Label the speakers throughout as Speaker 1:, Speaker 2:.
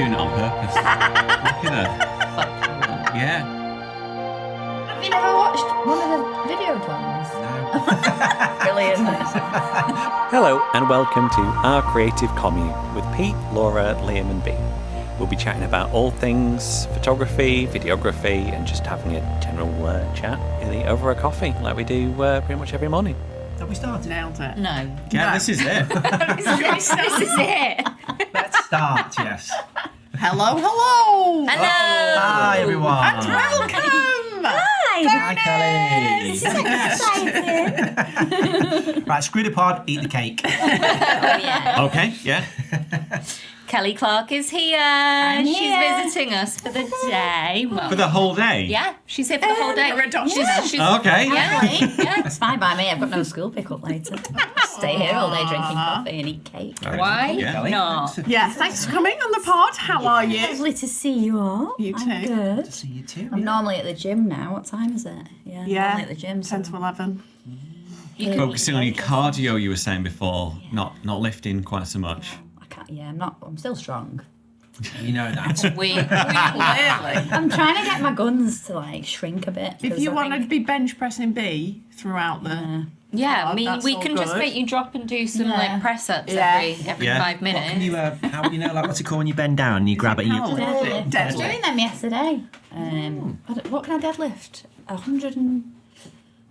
Speaker 1: doing it on purpose. Look at her. Yeah.
Speaker 2: Have you never watched one of the video ones?
Speaker 1: No.
Speaker 2: Brilliant.
Speaker 3: Hello and welcome to Our Creative Commune with Pete, Laura, Liam and Bea. We'll be chatting about all things photography, videography and just having a general chat really over a coffee like we do pretty much every morning.
Speaker 4: Have we started?
Speaker 2: Nailed it.
Speaker 5: No.
Speaker 1: Yeah,
Speaker 4: No.
Speaker 1: this is it.
Speaker 2: This is it.
Speaker 4: Let's start, yes.
Speaker 6: Hello, hello.
Speaker 5: Hello.
Speaker 4: Hi, everyone.
Speaker 6: And welcome.
Speaker 4: Hi, Kelly.
Speaker 2: This is exciting.
Speaker 4: Right, screw the pod, eat the cake.
Speaker 2: Oh, yeah.
Speaker 1: Okay, yeah.
Speaker 5: Kelly Clarke is here. She's
Speaker 2: here.
Speaker 5: visiting us for the day. Well,
Speaker 1: For the whole day?
Speaker 5: yeah, she's here for the whole day.
Speaker 6: You're adopted.
Speaker 5: She's
Speaker 1: Okay.
Speaker 5: yeah.
Speaker 2: It's fine by me. I've got no school pick up later. Stay here all day drinking coffee and eat cake.
Speaker 5: Why
Speaker 1: Yeah.
Speaker 5: not?
Speaker 6: Yeah, thanks for coming on the pod. How are you?
Speaker 2: Lovely to see you all.
Speaker 6: You
Speaker 2: I'm
Speaker 6: too.
Speaker 2: good.
Speaker 4: To see you too.
Speaker 2: I'm normally at the gym now. What time is it? Yeah, I'm
Speaker 6: Yeah,
Speaker 2: normally at the gym.
Speaker 6: 10 to 11.
Speaker 1: Focusing on your cardio, you were saying before, not lifting quite so much.
Speaker 2: I can't. Yeah, I'm not. I'm still strong.
Speaker 4: You know that.
Speaker 5: We
Speaker 6: Clearly.
Speaker 2: I'm trying to get my guns to like shrink a bit.
Speaker 6: If
Speaker 2: 'cause
Speaker 6: you
Speaker 2: I
Speaker 6: want to
Speaker 2: think-
Speaker 6: be bench pressing B throughout the...
Speaker 5: yeah,
Speaker 6: Oh,
Speaker 5: I mean,
Speaker 6: that's
Speaker 5: we
Speaker 6: all
Speaker 5: can just
Speaker 6: good.
Speaker 5: make you drop and do some
Speaker 2: Yeah.
Speaker 5: like press ups
Speaker 6: Yeah.
Speaker 5: every
Speaker 1: Yeah.
Speaker 5: 5 minutes.
Speaker 4: What can you, how, you know, like, what's it called when you bend down and you grab it and you...
Speaker 6: power?
Speaker 2: Deadlift. I was
Speaker 6: Deadlift.
Speaker 2: doing them yesterday. What can I deadlift?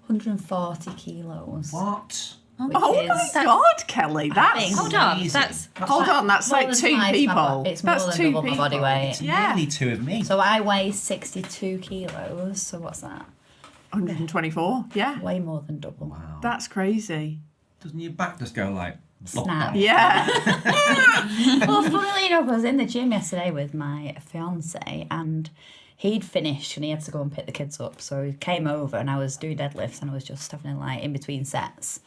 Speaker 2: 140 kilos.
Speaker 4: What?
Speaker 2: Which
Speaker 6: Oh
Speaker 2: is,
Speaker 6: my God, Kelly, that's...
Speaker 2: think-
Speaker 5: Hold on,
Speaker 4: Amazing.
Speaker 5: that's
Speaker 6: Hold on, that's
Speaker 2: more
Speaker 6: like
Speaker 2: than
Speaker 6: 2
Speaker 2: twice my
Speaker 6: people.
Speaker 2: bo- It's more
Speaker 6: That's
Speaker 2: than
Speaker 6: 2
Speaker 2: double my
Speaker 6: people.
Speaker 2: body weight.
Speaker 4: It's
Speaker 6: Yeah.
Speaker 4: nearly two of me.
Speaker 2: So I weigh 62 kilos. So what's that?
Speaker 6: 124, yeah.
Speaker 2: Way more than double.
Speaker 4: Wow.
Speaker 6: That's crazy.
Speaker 4: Doesn't your back just go like...
Speaker 2: Snap.
Speaker 6: Yeah.
Speaker 2: Well, funnily enough, I was in the gym yesterday with my fiance and he'd finished and he had to go and pick the kids up. So he came over and I was doing deadlifts and I was just having like in between sets.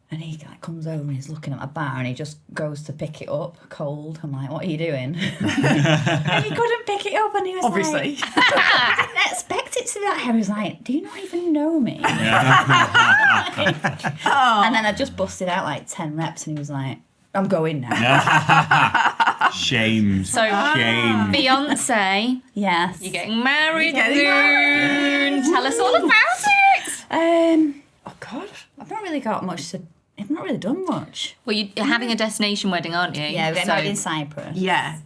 Speaker 2: And he like comes over and he's looking at my bar and he just goes to pick it up cold. I'm like, what are you doing? And he couldn't pick it up and he was
Speaker 6: Obviously.
Speaker 2: like, I didn't expect it to be that heavy. I was like, do you not even know me?
Speaker 6: Oh.
Speaker 2: And then I just busted out like 10 reps and he was like, I'm going now.
Speaker 1: Shame.
Speaker 5: so
Speaker 1: Shame.
Speaker 5: Beyonce.
Speaker 2: Yes.
Speaker 5: You're getting married
Speaker 6: You're getting
Speaker 5: soon.
Speaker 6: married.
Speaker 5: Tell us all about it.
Speaker 2: Oh God, I've not really got much to. I've not really done much.
Speaker 5: Well, you're having a destination wedding, aren't you?
Speaker 2: Yeah, we're getting
Speaker 5: So-
Speaker 2: married in Cyprus.
Speaker 6: Yeah.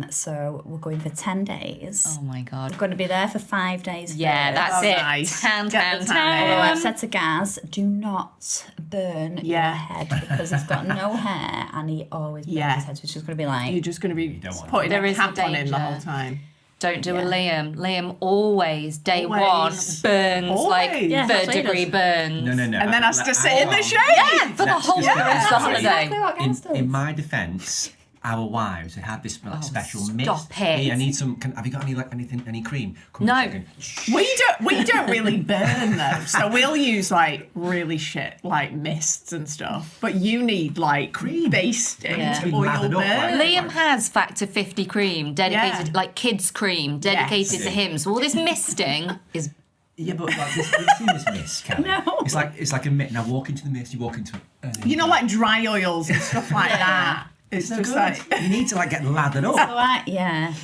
Speaker 2: So we're going for 10 days.
Speaker 5: Oh my God.
Speaker 2: We're going to be there for 5 days.
Speaker 5: Yeah,
Speaker 2: first.
Speaker 5: that's
Speaker 6: Oh,
Speaker 5: it.
Speaker 6: nice.
Speaker 5: Tan,
Speaker 6: Get
Speaker 5: tan,
Speaker 6: the
Speaker 5: tan.
Speaker 2: Although I've said to Gaz, do not burn your
Speaker 6: Yeah.
Speaker 2: head because he's got no hair and he always burns
Speaker 6: Yeah.
Speaker 2: his head. So it's just going to be like,
Speaker 6: You're just going to be
Speaker 4: don't want
Speaker 6: putting
Speaker 5: There
Speaker 6: a
Speaker 5: is a
Speaker 6: cap on him the
Speaker 5: danger.
Speaker 6: whole time.
Speaker 5: Don't do a
Speaker 2: Yeah.
Speaker 5: Liam. Liam always, day
Speaker 6: Always.
Speaker 5: one, burns, like
Speaker 6: Always.
Speaker 2: Yeah, that's what he
Speaker 5: 3rd-degree
Speaker 2: does.
Speaker 5: burns.
Speaker 4: No.
Speaker 6: And then has to sit in the shade.
Speaker 5: Yeah, for the whole
Speaker 4: just-
Speaker 5: rest of the
Speaker 2: that's
Speaker 5: holiday.
Speaker 2: exactly what Gaz does.
Speaker 4: In my defence, our wives had this like, special mist.
Speaker 5: stop it.
Speaker 4: Hey, I need some. Have you got any any cream? Come
Speaker 5: No.
Speaker 4: a second.
Speaker 6: We don't really burn though, so we'll use like really shit like mists and stuff. But you need like
Speaker 4: Cream.
Speaker 6: basting
Speaker 2: Yeah.
Speaker 6: or you'll
Speaker 4: Lathered up,
Speaker 6: burn.
Speaker 4: like-
Speaker 5: Liam has Factor 50 cream dedicated,
Speaker 6: Yeah.
Speaker 5: like kids cream, dedicated
Speaker 4: Yes.
Speaker 5: to him. So all this misting is
Speaker 4: Yeah, but like this, you've seen this mist, Kelly.
Speaker 2: No.
Speaker 4: It's like a mist. Now walk into the mist. You walk into it.
Speaker 6: You know, like dry oils and stuff like that. It's
Speaker 4: So
Speaker 6: just
Speaker 4: good.
Speaker 6: like
Speaker 4: You need to like get lathered up.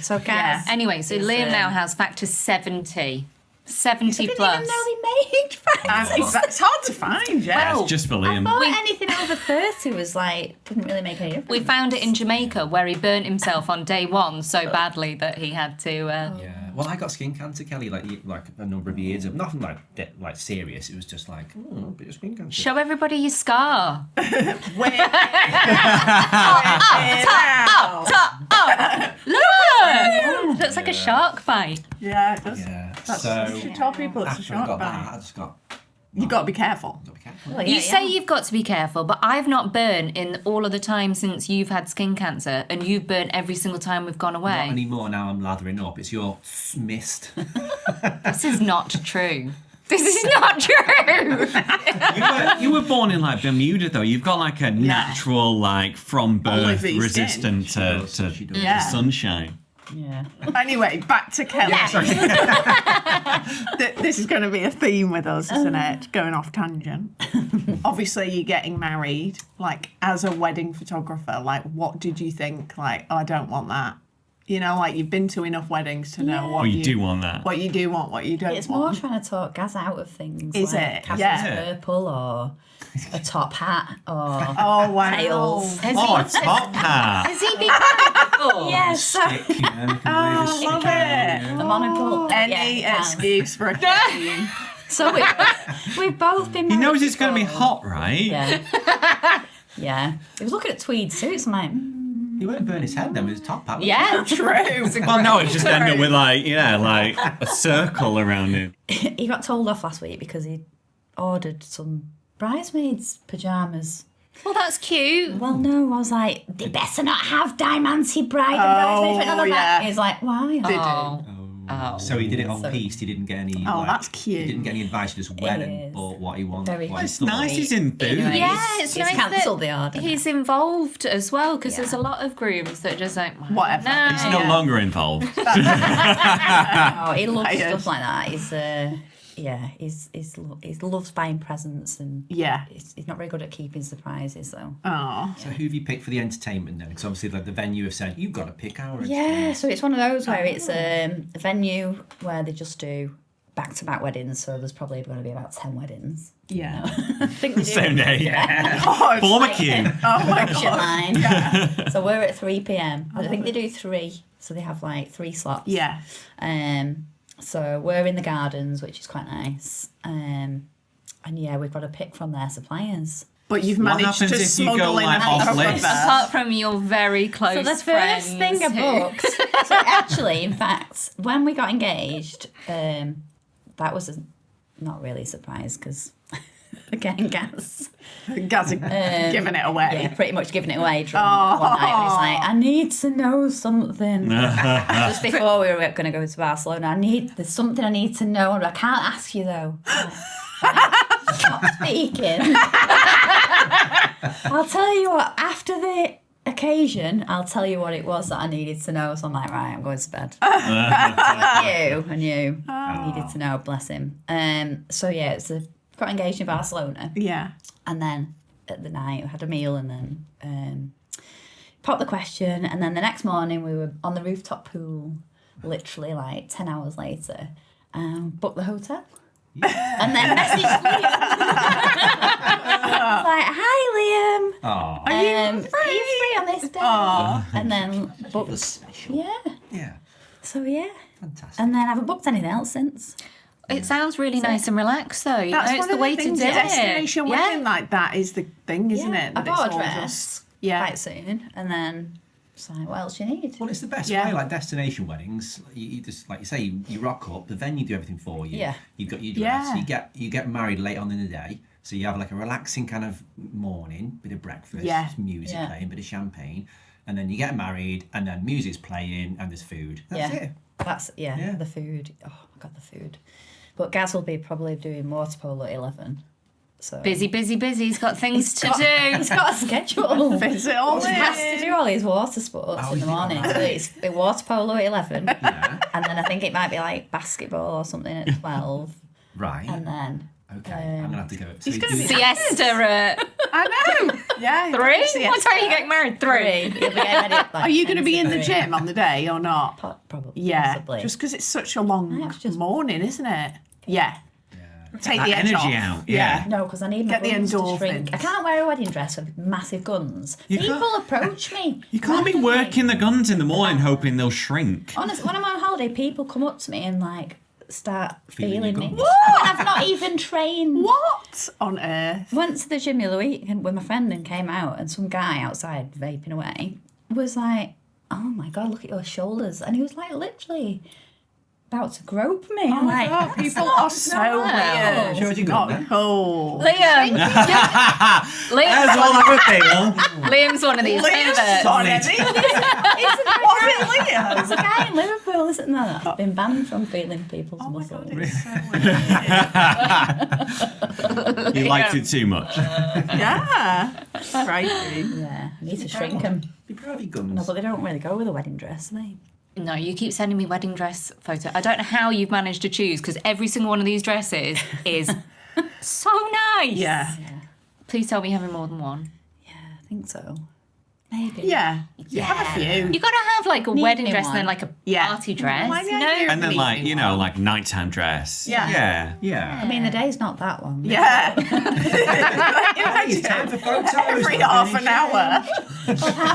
Speaker 2: So Gaz.
Speaker 5: anyway. So
Speaker 2: is,
Speaker 5: Liam now has Factor 70, 70
Speaker 2: I didn't
Speaker 5: plus.
Speaker 2: even know they made Francis.
Speaker 6: it's hard to find. Yeah.
Speaker 5: Well,
Speaker 1: It's just for
Speaker 2: I
Speaker 1: Liam.
Speaker 2: thought anything over 30 was like, didn't really make any difference.
Speaker 5: We found it in Jamaica where he burnt himself on day one so badly that he had to.
Speaker 4: Yeah. Well, I got skin cancer, Kelly, like a number of years of nothing like serious. It was just like a bit of skin cancer.
Speaker 5: Show everybody your scar.
Speaker 6: Wait.
Speaker 5: Look! Looks like a shark bite.
Speaker 6: Yeah, it does.
Speaker 4: Yeah.
Speaker 6: That's,
Speaker 4: So
Speaker 6: you should tell people it's a
Speaker 4: after I
Speaker 6: shark
Speaker 4: got
Speaker 6: bite.
Speaker 4: that, I just got
Speaker 6: You got to be careful.
Speaker 4: to be careful.
Speaker 2: Well,
Speaker 5: You
Speaker 2: yeah,
Speaker 5: say
Speaker 2: yeah.
Speaker 5: you've got to be careful, but I've not burnt in all of the time since you've had skin cancer, and you've burnt every single time we've gone
Speaker 4: Not
Speaker 5: away.
Speaker 4: anymore. Now I'm lathering up. It's your mist.
Speaker 5: This is not true. This is not true.
Speaker 1: You were born in like Bermuda though. You've got like a natural like from birth
Speaker 6: Olivey skin.
Speaker 1: resistant to
Speaker 4: She does.
Speaker 6: Yeah.
Speaker 1: sunshine.
Speaker 2: Yeah.
Speaker 6: Anyway, back to Kelly. This is going to be a theme with us, isn't it? Going off tangent. Obviously, you're getting married. Like, as a wedding photographer, like, what did you think? Like, oh, I don't want that. You know, like, you've been to enough weddings to know what
Speaker 1: you do want that.
Speaker 6: What you do want, what you don't
Speaker 2: It's more
Speaker 6: want.
Speaker 2: trying to talk Gaz out of things.
Speaker 6: Is
Speaker 2: like
Speaker 6: it?
Speaker 2: Cass's
Speaker 6: Yeah.
Speaker 2: purple or a top hat or
Speaker 6: Oh, wow.
Speaker 2: tails.
Speaker 1: Oh, a top hat.
Speaker 5: Has he been married before?
Speaker 2: Yes.
Speaker 4: Stick, you know, you can wave a stick
Speaker 6: love
Speaker 4: around,
Speaker 6: it.
Speaker 2: The
Speaker 4: yeah.
Speaker 2: monocle.
Speaker 6: Any
Speaker 2: yeah,
Speaker 6: excuse for a queen.
Speaker 2: So we've both been
Speaker 1: He
Speaker 2: married
Speaker 1: knows it's going to be
Speaker 2: before.
Speaker 1: hot, right?
Speaker 2: Yeah. Yeah. He was looking at tweed suits. I'm like,
Speaker 4: He won't burn his head then with his top hat.
Speaker 5: Yeah.
Speaker 6: True.
Speaker 1: Well, no, it just ended up with like a circle around him.
Speaker 2: he got told off last week because he ordered some bridesmaids' pyjamas.
Speaker 5: Well, that's cute.
Speaker 2: Well, no, I was like, they better not have Diamante bride and bridesmaids. None of
Speaker 6: yeah.
Speaker 2: that. He's like, why?
Speaker 5: Oh.
Speaker 4: So he did it on
Speaker 2: So-
Speaker 4: piece. He didn't get any.
Speaker 6: Oh,
Speaker 4: like,
Speaker 6: that's cute.
Speaker 4: He didn't get any advice. He just went
Speaker 2: It
Speaker 4: and
Speaker 2: is.
Speaker 4: bought what he wanted.
Speaker 2: Very
Speaker 4: what he
Speaker 2: It's
Speaker 4: thought.
Speaker 1: Nice, he's enthused.
Speaker 2: Anyway,
Speaker 5: Yeah, it's
Speaker 2: he's
Speaker 5: nice
Speaker 2: cancelled
Speaker 5: that
Speaker 2: the order.
Speaker 5: he's involved as well, because there's a
Speaker 2: Yeah.
Speaker 5: lot of grooms that just like,
Speaker 6: Whatever.
Speaker 5: No.
Speaker 1: He's no longer involved.
Speaker 2: Oh, he loves
Speaker 6: Tired.
Speaker 2: stuff like that. He loves buying presents and
Speaker 6: Yeah.
Speaker 2: he's not very good at keeping surprises though.
Speaker 6: Oh.
Speaker 4: So who have you picked for the entertainment then? Because obviously like, the venue have said, you've got to pick our
Speaker 2: Yeah,
Speaker 4: entertainment.
Speaker 2: so it's one of those where it's a venue where they just do back-to-back weddings, so there's probably going to be about 10 weddings.
Speaker 6: Yeah.
Speaker 2: I think they do.
Speaker 1: Same day.
Speaker 6: Oh,
Speaker 1: Form a queue.
Speaker 6: oh my
Speaker 2: Shit
Speaker 6: god.
Speaker 2: line. So we're at 3 p.m. I think they do 3, so they have like 3 slots.
Speaker 6: Yeah.
Speaker 2: So we're in the gardens, which is quite nice. And yeah, we've got to pick from their suppliers.
Speaker 6: But you've
Speaker 1: What
Speaker 6: managed
Speaker 1: happens
Speaker 6: to
Speaker 1: if you
Speaker 6: smuggle
Speaker 1: go,
Speaker 6: in
Speaker 1: like,
Speaker 6: a
Speaker 1: off
Speaker 6: photographer.
Speaker 1: list?
Speaker 5: Apart from your very close
Speaker 2: So the
Speaker 5: friends.
Speaker 2: first thing I booked, so actually, in fact, when we got engaged, that was not really a surprise because, again, Gaz,
Speaker 6: Gaz giving it away.
Speaker 2: yeah, pretty much giving it away drunk one night. And he's like, I need to know something. Just before we were going to go to Barcelona, there's something I need to know. I can't ask you though. Stop speaking. I'll tell you what, after the occasion, I'll tell you what it was that I needed to know. So I'm like, right, I'm going to bed. I knew. I needed to know, bless him. So yeah, got engaged in Barcelona.
Speaker 6: Yeah.
Speaker 2: And then at the night, we had a meal and then popped the question. And then the next morning, we were on the rooftop pool, literally like 10 hours later, booked the hotel. And then messaged Liam. I was like, hi, Liam.
Speaker 4: Oh,
Speaker 6: Are you
Speaker 2: Are you free on this day?
Speaker 6: Aw.
Speaker 2: And then booked. Yeah.
Speaker 4: yeah.
Speaker 2: So yeah.
Speaker 4: Fantastic.
Speaker 2: And then I haven't booked anything else since.
Speaker 5: It sounds really nice and relaxed, though. You
Speaker 6: That's
Speaker 5: know, it's
Speaker 6: one
Speaker 5: the
Speaker 6: of
Speaker 5: way
Speaker 6: the
Speaker 5: to
Speaker 6: things,
Speaker 5: do it.
Speaker 6: destination wedding like that is the thing, isn't
Speaker 2: Yeah.
Speaker 6: it?
Speaker 2: I
Speaker 6: That
Speaker 2: bought
Speaker 6: it's
Speaker 2: a
Speaker 6: all
Speaker 2: dress
Speaker 6: just- yeah.
Speaker 2: quite soon. And then it's like, what else you need?
Speaker 4: Well, it's the best
Speaker 6: Yeah.
Speaker 4: way, like destination weddings. You just, like you say, you rock up, the venue do everything for you.
Speaker 2: Yeah.
Speaker 4: You've got your dress.
Speaker 6: Yeah.
Speaker 4: You get married late on in the day, so you have like a relaxing kind of morning, bit of breakfast,
Speaker 6: Yeah.
Speaker 4: music
Speaker 2: Yeah.
Speaker 4: playing, bit of champagne, and then you get married, and then music's playing, and there's food. That's it.
Speaker 2: That's
Speaker 4: Yeah.
Speaker 2: the food. Oh my god, the food. But Gaz will be probably doing water polo at 11. So
Speaker 5: Busy. He's got things to do.
Speaker 2: He's got a schedule.
Speaker 6: Fits it all
Speaker 2: He has to
Speaker 6: in.
Speaker 2: do all his water sports
Speaker 4: Oh,
Speaker 2: in the
Speaker 4: yeah.
Speaker 2: morning. So it's a water polo at 11.
Speaker 4: Yeah.
Speaker 2: And then I think it might be like basketball or something at 12.
Speaker 4: Right.
Speaker 2: And then
Speaker 4: Okay. I'm gonna have to go. So
Speaker 6: He's gonna be
Speaker 5: Siesta at
Speaker 6: I know. Yeah.
Speaker 5: 3? What time are you getting married? 3.
Speaker 2: He'll be getting ready at, like,
Speaker 6: Are you going to
Speaker 2: 10
Speaker 6: be in the
Speaker 2: 3.
Speaker 6: gym on the day or not?
Speaker 2: Probably.
Speaker 6: Yeah.
Speaker 2: Possibly.
Speaker 6: Just because it's such a long
Speaker 2: That's just-
Speaker 6: morning, isn't it? Yeah. Take
Speaker 1: That
Speaker 6: the edge
Speaker 1: energy
Speaker 6: off.
Speaker 1: out, yeah.
Speaker 2: No, because I need my
Speaker 6: Get the
Speaker 2: guns to shrink.
Speaker 6: endorphins.
Speaker 2: I can't wear a wedding dress with massive guns.
Speaker 1: You
Speaker 2: People
Speaker 1: can't-
Speaker 2: approach me.
Speaker 1: You can't be
Speaker 2: randomly.
Speaker 1: working the guns in the morning hoping they'll shrink.
Speaker 2: Honestly, when I'm on holiday, people come up to me and like start
Speaker 4: Feeling
Speaker 2: feeling
Speaker 4: your
Speaker 2: me.
Speaker 4: guns.
Speaker 2: When I've not even trained.
Speaker 6: What on earth?
Speaker 2: Went to the gym the other week and with my friend and came out and some guy outside vaping away was like, "Oh my god, look at your shoulders," and he was like literally about to grope me. I'm like,
Speaker 6: Oh,
Speaker 2: "That's
Speaker 6: people
Speaker 2: not
Speaker 6: are so
Speaker 2: normal."
Speaker 6: weird.
Speaker 4: Showed you gun,
Speaker 6: Not
Speaker 4: then?
Speaker 6: cool.
Speaker 5: Liam.
Speaker 1: That's
Speaker 5: Liam's,
Speaker 1: all I would think.
Speaker 5: Liam's one of these
Speaker 6: Liam's
Speaker 5: perverts.
Speaker 6: on it. Was it Liam?
Speaker 2: There's a guy in Liverpool, isn't there? That's been banned from feeling people's
Speaker 6: Oh my
Speaker 2: muscles.
Speaker 6: god, it's so weird.
Speaker 1: You liked it too much.
Speaker 6: Yeah. Crazy.
Speaker 2: Yeah, I need to shrink them.
Speaker 4: Be proud of your guns.
Speaker 2: No, but they don't really go with a wedding dress, do they?
Speaker 5: No, you keep sending me wedding dress photo. I don't know how you've managed to choose because every single one of these dresses is so nice.
Speaker 6: Yeah.
Speaker 5: Please tell me you're having more than one.
Speaker 2: Yeah, I think so. Maybe.
Speaker 6: Yeah. You have a few.
Speaker 5: You gotta have like a
Speaker 2: Need
Speaker 5: wedding
Speaker 2: me
Speaker 5: dress and then
Speaker 2: one.
Speaker 5: like a
Speaker 6: Yeah.
Speaker 5: party dress.
Speaker 6: Why the
Speaker 5: No.
Speaker 6: idea of
Speaker 1: And then
Speaker 6: an
Speaker 1: like,
Speaker 6: evening
Speaker 1: you know,
Speaker 6: one?
Speaker 1: like nighttime dress.
Speaker 6: Yeah.
Speaker 1: Yeah.
Speaker 4: Yeah.
Speaker 2: I mean, the day's not that long.
Speaker 6: Yeah.
Speaker 4: It's time for photos.
Speaker 6: Every half an hour.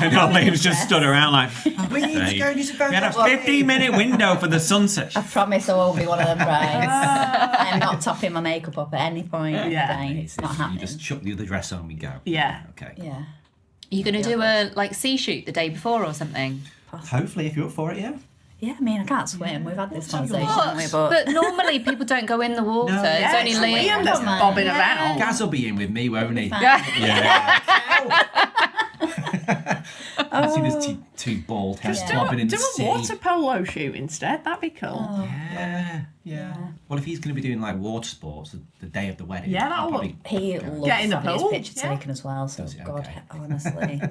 Speaker 1: And all Liam's just stood around like,
Speaker 4: We need to go and do some
Speaker 1: we had a
Speaker 4: photos.
Speaker 1: 15-minute window for the sunset.
Speaker 2: I promise I won't be one of them brides. I'm not topping my makeup up at any point in
Speaker 6: Yeah.
Speaker 2: the day. It's not
Speaker 4: You
Speaker 2: happening.
Speaker 4: just chuck the other dress on and we go.
Speaker 6: Yeah.
Speaker 4: Okay.
Speaker 2: Yeah.
Speaker 5: Are you gonna do a like sea shoot the day before or something?
Speaker 4: Hopefully, if you're up for it, yeah.
Speaker 2: Yeah, I mean, I can't swim. We've had this conversation, haven't we?
Speaker 5: But normally people don't go in the water.
Speaker 4: No,
Speaker 5: it's
Speaker 4: yeah,
Speaker 5: only
Speaker 4: it's
Speaker 5: Liam.
Speaker 6: Liam that's
Speaker 2: mind.
Speaker 6: bobbing
Speaker 2: Yeah.
Speaker 6: about.
Speaker 4: Gaz will be in with me, won't he?
Speaker 2: Fine.
Speaker 1: Yeah.
Speaker 4: I see there's two bald heads
Speaker 6: Just
Speaker 4: bobbing in
Speaker 6: do
Speaker 4: the
Speaker 6: a
Speaker 4: sea.
Speaker 6: water polo shoot instead. That'd be cool.
Speaker 4: Yeah. Well, if he's going to be doing like water sports the day of the wedding,
Speaker 6: Yeah,
Speaker 4: I'll
Speaker 6: that'll
Speaker 4: probably
Speaker 2: He loves
Speaker 6: Get in the
Speaker 2: having his
Speaker 6: pool,
Speaker 2: picture
Speaker 6: yeah.
Speaker 2: taken as well. So,
Speaker 4: Does he?
Speaker 2: God,
Speaker 4: Okay.
Speaker 2: honestly.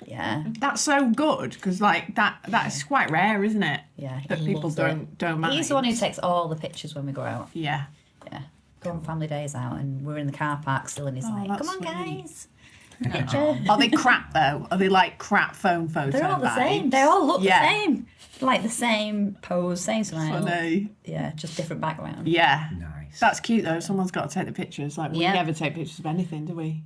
Speaker 2: Yeah.
Speaker 6: That's so good because like that's quite rare, isn't it?
Speaker 2: Yeah.
Speaker 6: That
Speaker 2: he
Speaker 6: people
Speaker 2: loves
Speaker 6: don't
Speaker 2: it.
Speaker 6: mind.
Speaker 2: He's the one who takes all the pictures when we go out.
Speaker 6: Yeah.
Speaker 2: Yeah. Go on family days out and we're in the car park still and he's like,
Speaker 6: that's
Speaker 2: come on,
Speaker 6: sweet.
Speaker 2: guys. Picture.
Speaker 6: Are they crap though? Are they like crap phone photo
Speaker 2: They're all the
Speaker 6: vibes?
Speaker 2: same. They all look
Speaker 6: Yeah.
Speaker 2: the same. Like the same pose, same smile.
Speaker 6: Funny.
Speaker 2: Yeah, just different background.
Speaker 6: Yeah.
Speaker 4: Nice.
Speaker 6: That's cute though. Someone's got to take the pictures. Like we
Speaker 5: Yeah.
Speaker 6: never take pictures of anything, do we?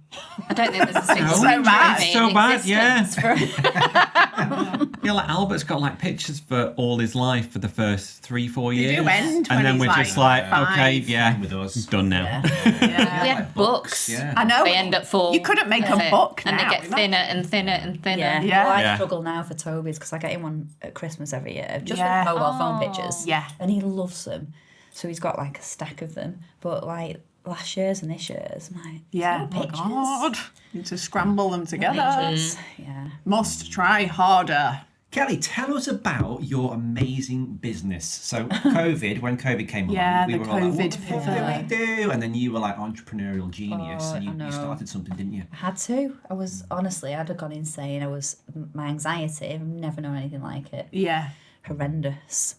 Speaker 5: I don't think there's a single
Speaker 6: So bad.
Speaker 1: It's so bad, yeah.
Speaker 5: existence
Speaker 1: Yeah, like Albert's got like pictures for all his life for the first 3-4 years.
Speaker 6: do end when
Speaker 1: and then
Speaker 6: he's,
Speaker 1: we're just like,
Speaker 6: like,
Speaker 1: okay,
Speaker 6: five.
Speaker 1: yeah,
Speaker 4: With us.
Speaker 1: done now.
Speaker 2: Yeah.
Speaker 6: Yeah.
Speaker 5: We had books.
Speaker 4: Yeah.
Speaker 6: I know.
Speaker 5: They end up full.
Speaker 6: You couldn't make
Speaker 5: That's
Speaker 6: a
Speaker 5: it.
Speaker 6: book
Speaker 5: and
Speaker 6: now.
Speaker 5: they get thinner and thinner and thinner.
Speaker 2: Yeah.
Speaker 6: Yeah.
Speaker 2: Well, I
Speaker 1: Yeah.
Speaker 2: struggle now for Toby's because I get him one at Christmas every year, just
Speaker 6: Yeah.
Speaker 2: with mobile phone
Speaker 5: Oh.
Speaker 2: pictures.
Speaker 6: Yeah.
Speaker 2: And he loves them. So he's got like a stack of them. But like last year's and this year's, I'm like,
Speaker 6: Yeah.
Speaker 2: no
Speaker 6: Oh
Speaker 2: pictures.
Speaker 6: God. You need to scramble them together.
Speaker 2: Pictures. Yeah.
Speaker 6: Must try harder.
Speaker 4: Kelly, tell us about your amazing business. So, when COVID came along,
Speaker 6: Yeah,
Speaker 4: we
Speaker 6: the
Speaker 4: were all like, what
Speaker 6: COVID
Speaker 4: the fuck
Speaker 6: pivot.
Speaker 4: do we do? And then you were like entrepreneurial genius
Speaker 2: Oh,
Speaker 4: and
Speaker 2: I
Speaker 4: you
Speaker 2: know.
Speaker 4: started something, didn't you?
Speaker 2: I had to. I was honestly, I'd have gone insane. My anxiety, I've never known anything like it.
Speaker 6: Yeah.
Speaker 2: Horrendous.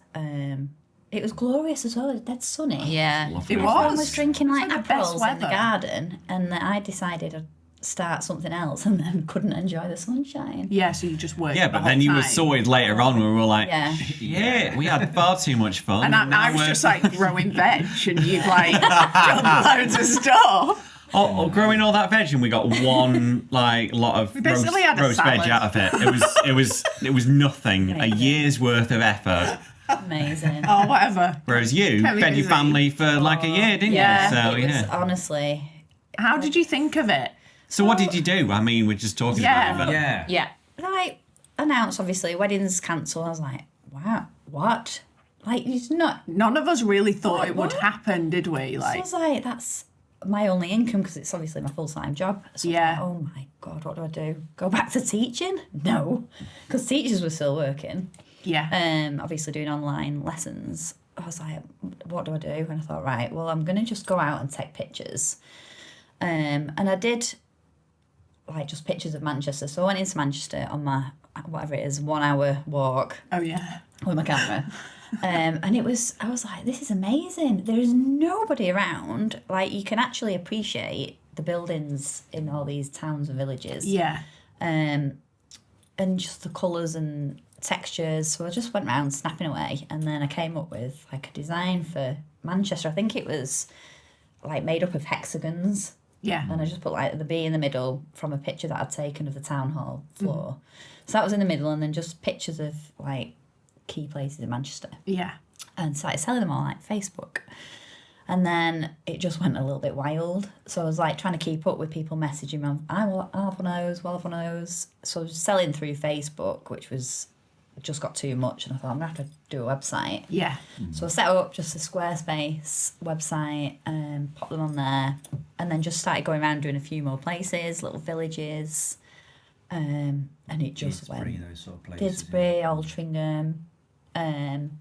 Speaker 2: It was glorious as well. It was dead sunny.
Speaker 5: Yeah.
Speaker 1: Lovely.
Speaker 6: It
Speaker 2: Everyone
Speaker 6: was.
Speaker 2: was drinking like
Speaker 6: It's like the best
Speaker 2: apples in the
Speaker 6: weather.
Speaker 2: garden, and then I decided I'd start something else, and then couldn't enjoy the sunshine.
Speaker 6: Yeah. So you just worked.
Speaker 1: Yeah,
Speaker 6: the
Speaker 1: but
Speaker 6: whole
Speaker 1: then you were
Speaker 6: time.
Speaker 1: sorted later on when we were like,
Speaker 2: Yeah.
Speaker 1: yeah, we had far too much fun.
Speaker 6: And
Speaker 1: now
Speaker 6: I was
Speaker 1: we're-
Speaker 6: just like growing veg, and you'd like done loads of stuff.
Speaker 1: Oh, growing all that veg, and we got one like lot of roast,
Speaker 6: basically had a
Speaker 1: roast veg
Speaker 6: salad.
Speaker 1: out of it. It was nothing. A year's worth of effort.
Speaker 2: Amazing.
Speaker 6: Or whatever.
Speaker 1: Whereas you
Speaker 6: Kelly
Speaker 1: fed your
Speaker 6: busy.
Speaker 1: family for like a year, didn't
Speaker 6: Yeah.
Speaker 1: you? So
Speaker 2: It was
Speaker 1: yeah.
Speaker 2: honestly,
Speaker 6: How did you think of it?
Speaker 1: So what did you do? I mean, we're just talking
Speaker 6: Yeah.
Speaker 1: about it. But
Speaker 4: Yeah.
Speaker 5: Yeah.
Speaker 2: like announced obviously weddings cancelled. I was like, wow, what? Like it's not.
Speaker 6: None of us really thought
Speaker 2: Like,
Speaker 6: it would
Speaker 2: what?
Speaker 6: happen, did we?
Speaker 2: So I
Speaker 6: Like,
Speaker 2: was like, that's my only income because it's obviously my full-time job. So
Speaker 6: Yeah.
Speaker 2: I was like, oh my god, what do I do? Go back to teaching? No, because teachers were still working.
Speaker 6: yeah.
Speaker 2: Obviously doing online lessons. I was like, what do I do? And I thought, right, well, I'm going to just go out and take pictures. And I did, like, just pictures of Manchester. So I went into Manchester on my, whatever it is, 1 hour walk
Speaker 6: Oh yeah.
Speaker 2: with my camera. And I was like, this is amazing. There is nobody around. Like, you can actually appreciate the buildings in all these towns and villages.
Speaker 6: Yeah.
Speaker 2: And just the colours and textures. So I just went around snapping away, and then I came up with like a design for Manchester. I think it was like made up of hexagons,
Speaker 6: Yeah.
Speaker 2: and I just put like the B in the middle from a picture that I'd taken of the town hall floor. So that was in the middle, and then just pictures of like key places in Manchester,
Speaker 6: Yeah.
Speaker 2: and started selling them on like Facebook. And then it just went a little bit wild. So I was like trying to keep up with people messaging me. I'll have one of those, well have one of those. So I was selling through Facebook, which was just got too much. And I thought, I'm going to have to do a website.
Speaker 6: Yeah.
Speaker 2: So I set up just a Squarespace website and popped them on there. And then just started going around doing a few more places, little villages. And it just
Speaker 4: Didsbury,
Speaker 2: went.
Speaker 4: those sort of places.
Speaker 2: Didsbury, Altrincham,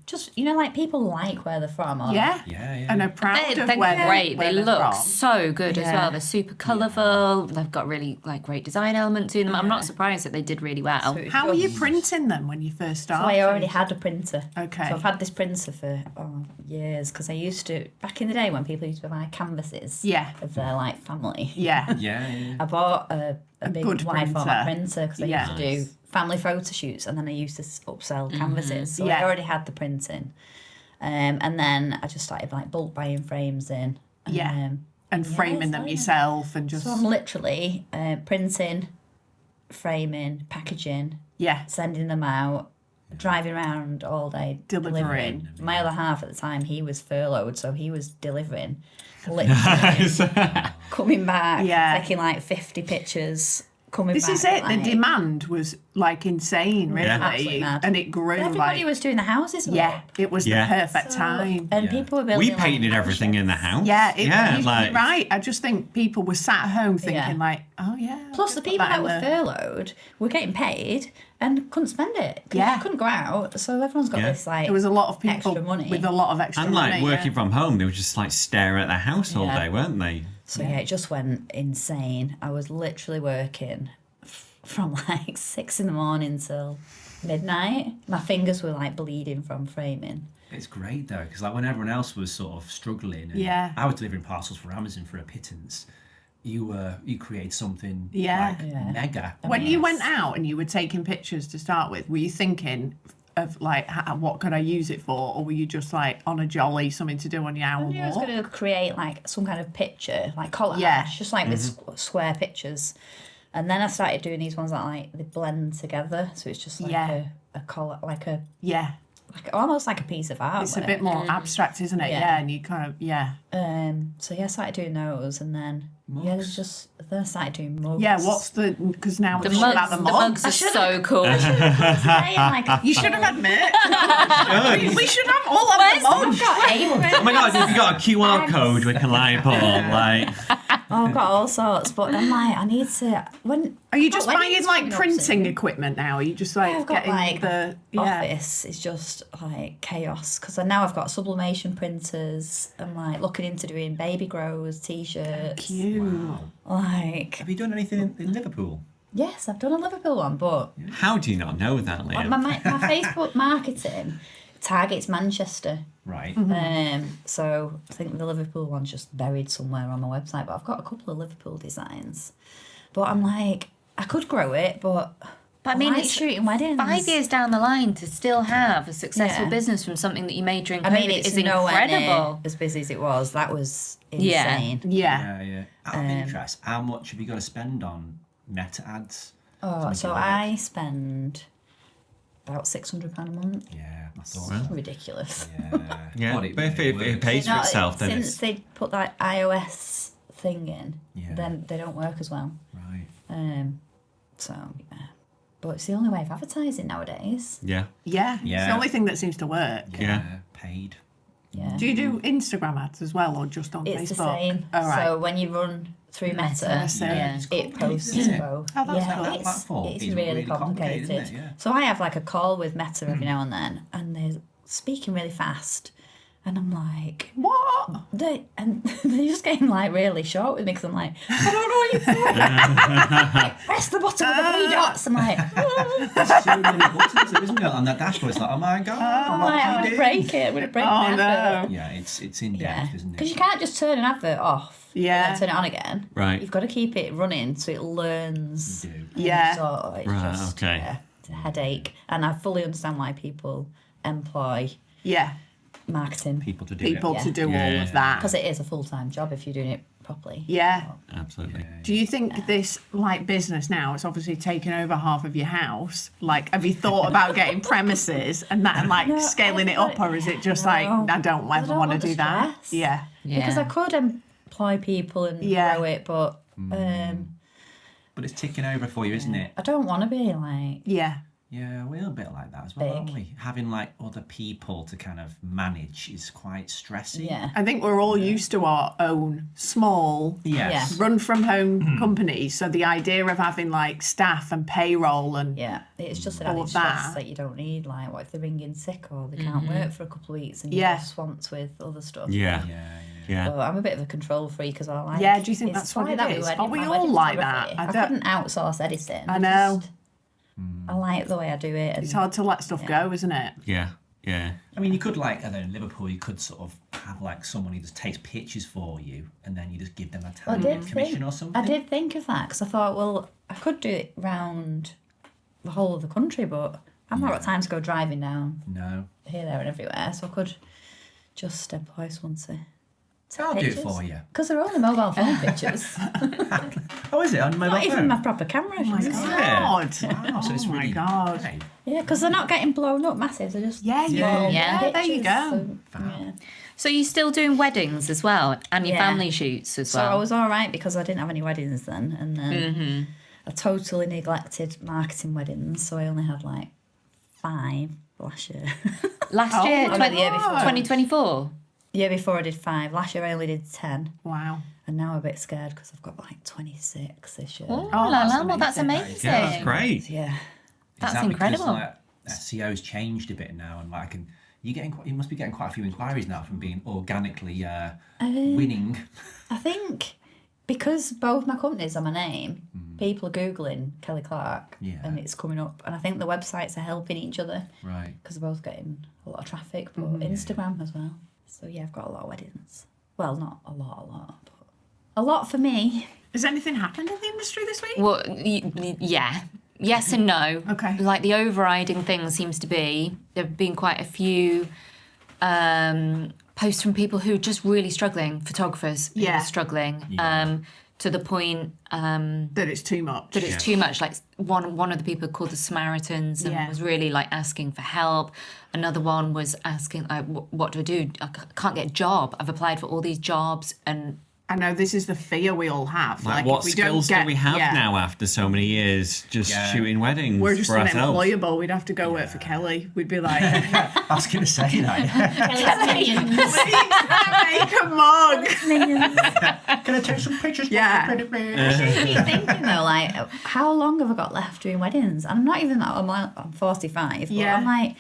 Speaker 2: Just, you know, like people like where they're from. Or
Speaker 6: Yeah.
Speaker 4: Yeah.
Speaker 6: And are proud
Speaker 5: They're
Speaker 6: of where
Speaker 5: great.
Speaker 6: where
Speaker 5: They
Speaker 6: they're
Speaker 5: look
Speaker 6: from.
Speaker 5: so good as
Speaker 2: Yeah.
Speaker 5: well. They're super colourful. They've got really like great design elements in them. I'm not surprised that they did really well.
Speaker 2: So it's
Speaker 6: How were you
Speaker 2: just-
Speaker 6: printing them when you first
Speaker 2: So
Speaker 6: started?
Speaker 2: I already had a printer.
Speaker 6: Okay.
Speaker 2: So I've had this printer for years because I used to, back in the day when people used to buy canvases
Speaker 6: Yeah.
Speaker 2: of their like family.
Speaker 6: Yeah.
Speaker 4: Yeah.
Speaker 2: I bought a big
Speaker 6: good
Speaker 2: wide format
Speaker 6: printer.
Speaker 2: printer because I
Speaker 6: Yeah.
Speaker 2: used to do family photo shoots and then I used to upsell canvases. So
Speaker 6: Yeah.
Speaker 2: I already had the printing. And then I just started like bulk buying frames in.
Speaker 6: Yeah. And
Speaker 2: yeah,
Speaker 6: framing
Speaker 2: it's
Speaker 6: them
Speaker 2: like-
Speaker 6: yourself and just
Speaker 2: So I'm literally printing, framing, packaging,
Speaker 6: yeah.
Speaker 2: sending them out, driving around all day,
Speaker 6: Delivering.
Speaker 2: My other half at the time, he was furloughed, so he was delivering, literally coming back,
Speaker 6: Yeah.
Speaker 2: taking like 50 pictures, coming
Speaker 6: This
Speaker 2: back.
Speaker 6: is it.
Speaker 2: like-
Speaker 6: The demand was like insane, really,
Speaker 2: Absolutely mad.
Speaker 6: and it grew.
Speaker 2: Everybody
Speaker 6: like
Speaker 2: was doing the houses. up.
Speaker 6: yeah, it was
Speaker 1: Yeah.
Speaker 6: the perfect time.
Speaker 2: And
Speaker 4: Yeah.
Speaker 2: people were building.
Speaker 1: We painted
Speaker 2: like,
Speaker 1: everything in the house.
Speaker 6: Yeah,
Speaker 1: yeah,
Speaker 6: you're
Speaker 1: like
Speaker 6: right. I just think people were sat at home thinking
Speaker 2: Yeah.
Speaker 6: like, oh yeah.
Speaker 2: Plus, the
Speaker 6: put
Speaker 2: people that
Speaker 6: in
Speaker 2: were
Speaker 6: the-
Speaker 2: furloughed were getting paid and couldn't spend it. 'Cause
Speaker 6: Yeah.
Speaker 2: you couldn't go out, so everyone's got
Speaker 1: Yeah.
Speaker 2: this like.
Speaker 6: There was a lot of people
Speaker 2: extra money.
Speaker 6: with a lot of extra
Speaker 1: and
Speaker 6: money.
Speaker 1: like working
Speaker 6: yeah.
Speaker 1: from home, they were just like staring at their house all
Speaker 2: Yeah.
Speaker 1: day, weren't they?
Speaker 2: So yeah, it just went insane. I was literally working from like 6 a.m. till midnight. My fingers were like bleeding from framing.
Speaker 4: It's great though, because like when everyone else was sort of struggling, and
Speaker 6: Yeah.
Speaker 4: I was delivering parcels for Amazon for a pittance. You created something
Speaker 6: Yeah.
Speaker 4: like
Speaker 2: Yeah.
Speaker 4: mega.
Speaker 6: When you went out and you were taking pictures to start with, were you thinking of like what could I use it for, or were you just like on a jolly, something to do on your hour
Speaker 2: I knew I was
Speaker 6: walk?
Speaker 2: going to create like some kind of picture, like collage,
Speaker 6: Yeah.
Speaker 2: just like with square pictures. And then I started doing these ones that like they blend together, so it's just like
Speaker 6: Yeah.
Speaker 2: a collar, like
Speaker 6: Yeah,
Speaker 2: almost like a piece of art.
Speaker 6: it's a bit more abstract, isn't it?
Speaker 2: Yeah.
Speaker 6: Yeah, and you kind of
Speaker 2: So yeah, I started doing those, and then there's just then I started doing mugs.
Speaker 6: yeah. What's the because now
Speaker 5: The
Speaker 6: we're talking about
Speaker 5: mugs are so cool.
Speaker 6: You should have admitted. we should have all of them on.
Speaker 1: Oh my god, if you got a QR code we can like put like
Speaker 2: Oh, I've got all sorts, but I'm like, I need to. When
Speaker 6: Are you
Speaker 2: I've got
Speaker 6: just
Speaker 2: weddings
Speaker 6: buying like
Speaker 2: coming up
Speaker 6: printing
Speaker 2: soon.
Speaker 6: equipment now? Are you just like
Speaker 2: I've got
Speaker 6: getting
Speaker 2: like
Speaker 6: the
Speaker 2: office is just like chaos because now I've got sublimation printers. I'm like looking into doing baby grows, t-shirts.
Speaker 6: Cute.
Speaker 2: Like
Speaker 4: Have you done anything in Liverpool?
Speaker 2: yes, I've done a Liverpool one, but
Speaker 1: how do you not know that,
Speaker 2: my,
Speaker 1: Liam?
Speaker 2: my Facebook marketing targets Manchester.
Speaker 4: Right.
Speaker 2: So I think the Liverpool one's just buried somewhere on my website, but I've got a couple of Liverpool designs. But I'm like, I could grow it, but
Speaker 5: But I mean,
Speaker 2: like
Speaker 5: it's
Speaker 2: shooting weddings.
Speaker 5: 5 years down the line to still have a successful
Speaker 2: Yeah.
Speaker 5: business from something that you made during
Speaker 2: I
Speaker 5: COVID
Speaker 2: mean, it's
Speaker 5: is
Speaker 2: nowhere near
Speaker 5: incredible.
Speaker 2: as busy as it was. That was
Speaker 5: Yeah.
Speaker 2: insane.
Speaker 6: Yeah.
Speaker 4: Yeah. Out of interest, how much have you got to spend on Meta ads?
Speaker 2: Oh, so I spend about £600 a month.
Speaker 4: Yeah, I thought.
Speaker 2: Ridiculous.
Speaker 4: Yeah.
Speaker 1: Yeah,
Speaker 4: But
Speaker 1: but if it
Speaker 4: works.
Speaker 1: pays for
Speaker 2: No,
Speaker 1: itself, then
Speaker 2: since
Speaker 1: it's
Speaker 2: they put that iOS thing in,
Speaker 4: Yeah.
Speaker 2: then they don't work as well.
Speaker 4: Right.
Speaker 2: So yeah, but it's the only way of advertising nowadays.
Speaker 1: yeah,
Speaker 6: Yeah. It's the
Speaker 4: Yeah.
Speaker 6: only thing that seems to work.
Speaker 1: Yeah.
Speaker 4: Paid.
Speaker 2: Yeah,
Speaker 6: Do you do Instagram ads as well, or just on
Speaker 2: it's
Speaker 6: Facebook?
Speaker 2: the same.
Speaker 6: All right.
Speaker 2: So when you run through Meta,
Speaker 6: see.
Speaker 5: Yeah.
Speaker 2: it posts
Speaker 4: isn't it?
Speaker 2: both.
Speaker 6: Oh, that's
Speaker 2: yeah,
Speaker 6: cool.
Speaker 4: That platform
Speaker 2: it's
Speaker 4: is
Speaker 2: really
Speaker 4: really complicated,
Speaker 2: complicated.
Speaker 4: isn't it? Yeah.
Speaker 2: So I have like a call with Meta every now and then, and they're speaking really fast, and I'm like,
Speaker 6: What?
Speaker 2: they're just getting like really short with me because I'm like, I don't know what you're saying. Like, press the button with the 3 dots. I'm like,
Speaker 4: There's so many buttons, there, isn't there? On that dashboard, it's like, oh my god,
Speaker 2: I'm
Speaker 4: what
Speaker 2: like,
Speaker 4: did
Speaker 2: I'm
Speaker 4: you
Speaker 2: gonna
Speaker 4: do?
Speaker 2: break it. I'm gonna break
Speaker 6: Oh,
Speaker 2: my
Speaker 6: no.
Speaker 2: advert.
Speaker 4: Yeah, it's in
Speaker 2: Yeah,
Speaker 4: depth, isn't
Speaker 2: because
Speaker 4: it?
Speaker 2: you can't just turn an advert off.
Speaker 6: Yeah.
Speaker 2: And then turn it on again.
Speaker 1: Right.
Speaker 2: You've got to keep it running so it learns.
Speaker 4: You do.
Speaker 6: Yeah.
Speaker 2: So it's
Speaker 1: Right,
Speaker 2: just,
Speaker 1: okay.
Speaker 2: yeah, it's a headache, and I fully understand why people employ
Speaker 6: Yeah.
Speaker 4: People
Speaker 2: marketing
Speaker 4: to do
Speaker 6: People
Speaker 4: it.
Speaker 6: to do all
Speaker 1: Yeah.
Speaker 6: of that.
Speaker 2: because it is a full-time job if you're doing it properly.
Speaker 6: Yeah.
Speaker 1: absolutely.
Speaker 6: Do you think this like business now, it's obviously taken over half of your house? Like, have you thought about getting premises and that and like
Speaker 2: No,
Speaker 6: scaling it up, or is it just like
Speaker 2: No.
Speaker 6: I don't ever
Speaker 2: don't
Speaker 6: want to
Speaker 2: want the
Speaker 6: do that?
Speaker 2: stress.
Speaker 6: Yeah.
Speaker 2: Because I could employ people and
Speaker 6: Yeah.
Speaker 2: grow it, but
Speaker 4: But it's ticking over for you, isn't it?
Speaker 2: I don't want to be like
Speaker 6: Yeah.
Speaker 4: Yeah, we're a bit like that as well, aren't
Speaker 2: Big.
Speaker 4: we? Having like other people to kind of manage is quite stressy.
Speaker 2: Yeah.
Speaker 6: I think we're all used to our own small,
Speaker 4: Yes.
Speaker 6: run from home companies. So the idea of having like staff and payroll and
Speaker 2: Yeah, it's just an
Speaker 6: All
Speaker 2: added
Speaker 6: of
Speaker 2: stress
Speaker 6: that.
Speaker 2: that you don't need. Like, what if they're ringing sick or they can't work for a couple of weeks and
Speaker 6: Yeah.
Speaker 2: you're swamped with other stuff?
Speaker 1: Yeah. Yeah.
Speaker 2: Well, I'm a bit of a control freak as well. Like,
Speaker 6: Yeah, do you think
Speaker 2: it's
Speaker 6: that's what
Speaker 2: like
Speaker 6: it
Speaker 2: that with
Speaker 6: is?
Speaker 2: wedding-
Speaker 6: Are we
Speaker 2: my
Speaker 6: all
Speaker 2: wedding
Speaker 6: like
Speaker 2: photography.
Speaker 6: that? I
Speaker 2: I
Speaker 6: don't-
Speaker 2: couldn't outsource editing.
Speaker 6: I know.
Speaker 2: I like the way I do it. And
Speaker 6: it's hard to let stuff go, isn't it?
Speaker 1: Yeah. Yeah.
Speaker 4: I mean, you could like, I don't know, in Liverpool, you could sort of have like someone who just takes pictures for you, and then you just give them a
Speaker 2: I
Speaker 4: time
Speaker 2: did
Speaker 4: commission
Speaker 2: think,
Speaker 4: or something.
Speaker 2: I did think of that because I thought, well, I could do it round the whole of the country, but I've not got time to go driving down
Speaker 4: No,
Speaker 2: here, there, and everywhere. So I could just employ someone to take
Speaker 4: I'll do it
Speaker 2: pictures.
Speaker 4: for you.
Speaker 2: Because they're only mobile phone pictures.
Speaker 4: Oh, is it on mobile
Speaker 2: Not even
Speaker 4: phone?
Speaker 2: my proper camera.
Speaker 6: Oh my
Speaker 2: actually.
Speaker 6: God.
Speaker 4: Wow, so it's
Speaker 6: Oh my
Speaker 4: really
Speaker 6: God.
Speaker 4: okay.
Speaker 2: Yeah, because they're not getting blown up massive. They're just
Speaker 6: Yeah,
Speaker 2: small
Speaker 5: Yeah.
Speaker 6: there you
Speaker 2: pictures,
Speaker 6: go.
Speaker 2: So, yeah.
Speaker 5: So you're still doing weddings as well, and your
Speaker 2: Yeah.
Speaker 5: family shoots as
Speaker 2: So I
Speaker 5: well.
Speaker 2: was all right because I didn't have any weddings then, and then I totally neglected marketing weddings. So I only had like 5 last year.
Speaker 5: Last year,
Speaker 2: Oh, no, the year before.
Speaker 5: 2024.
Speaker 2: Year before I did 5. Last year I only did 10,
Speaker 6: Wow.
Speaker 2: and now I'm a bit scared because I've got like 26 this year.
Speaker 5: Oh,
Speaker 6: Oh,
Speaker 5: la
Speaker 6: that's
Speaker 5: la, well, that's
Speaker 6: amazing.
Speaker 5: amazing.
Speaker 1: Yeah, that's great.
Speaker 2: Yeah.
Speaker 5: That's
Speaker 4: Is that
Speaker 5: incredible.
Speaker 4: Because, like, SEO's changed a bit now, and like, you must be getting quite a few inquiries now from being organically winning.
Speaker 2: I think because both my companies are my name, people are Googling Kelly Clarke
Speaker 4: Yeah.
Speaker 2: and it's coming up. And I think the websites are helping each other
Speaker 4: Right.
Speaker 2: because they're both getting a lot of traffic, but Instagram as well. So yeah, I've got a lot of weddings. Well, not a lot, but a lot for me.
Speaker 6: Has anything happened in the industry this week?
Speaker 5: Well, yeah. Yes and no.
Speaker 6: Okay.
Speaker 5: Like the overriding thing seems to be there have been quite a few posts from people who are just really struggling, photographers who
Speaker 6: Yeah.
Speaker 5: are struggling, to the point
Speaker 6: That it's too much.
Speaker 5: that it's too much. Like one of the people called the Samaritans and
Speaker 6: Yeah.
Speaker 5: was really like asking for help. Another one was asking, like, what do I do? I can't get a job. I've applied for all these jobs and
Speaker 6: I know this is the fear we all have.
Speaker 1: Like,
Speaker 6: Like,
Speaker 1: what
Speaker 6: if we
Speaker 1: skills
Speaker 6: don't get,
Speaker 1: do we have
Speaker 6: yeah,
Speaker 1: now after so many years just shooting weddings
Speaker 6: We're just
Speaker 1: for ourselves?
Speaker 6: unemployable. We'd have to go work for Kelly. We'd be like,
Speaker 4: I was going to say that.
Speaker 6: make a mug.
Speaker 4: Can I take some pictures?
Speaker 6: Yeah.
Speaker 2: I keep thinking though, like, how long have I got left doing weddings? And I'm not even that. I'm 45, but
Speaker 6: Yeah.
Speaker 2: I'm like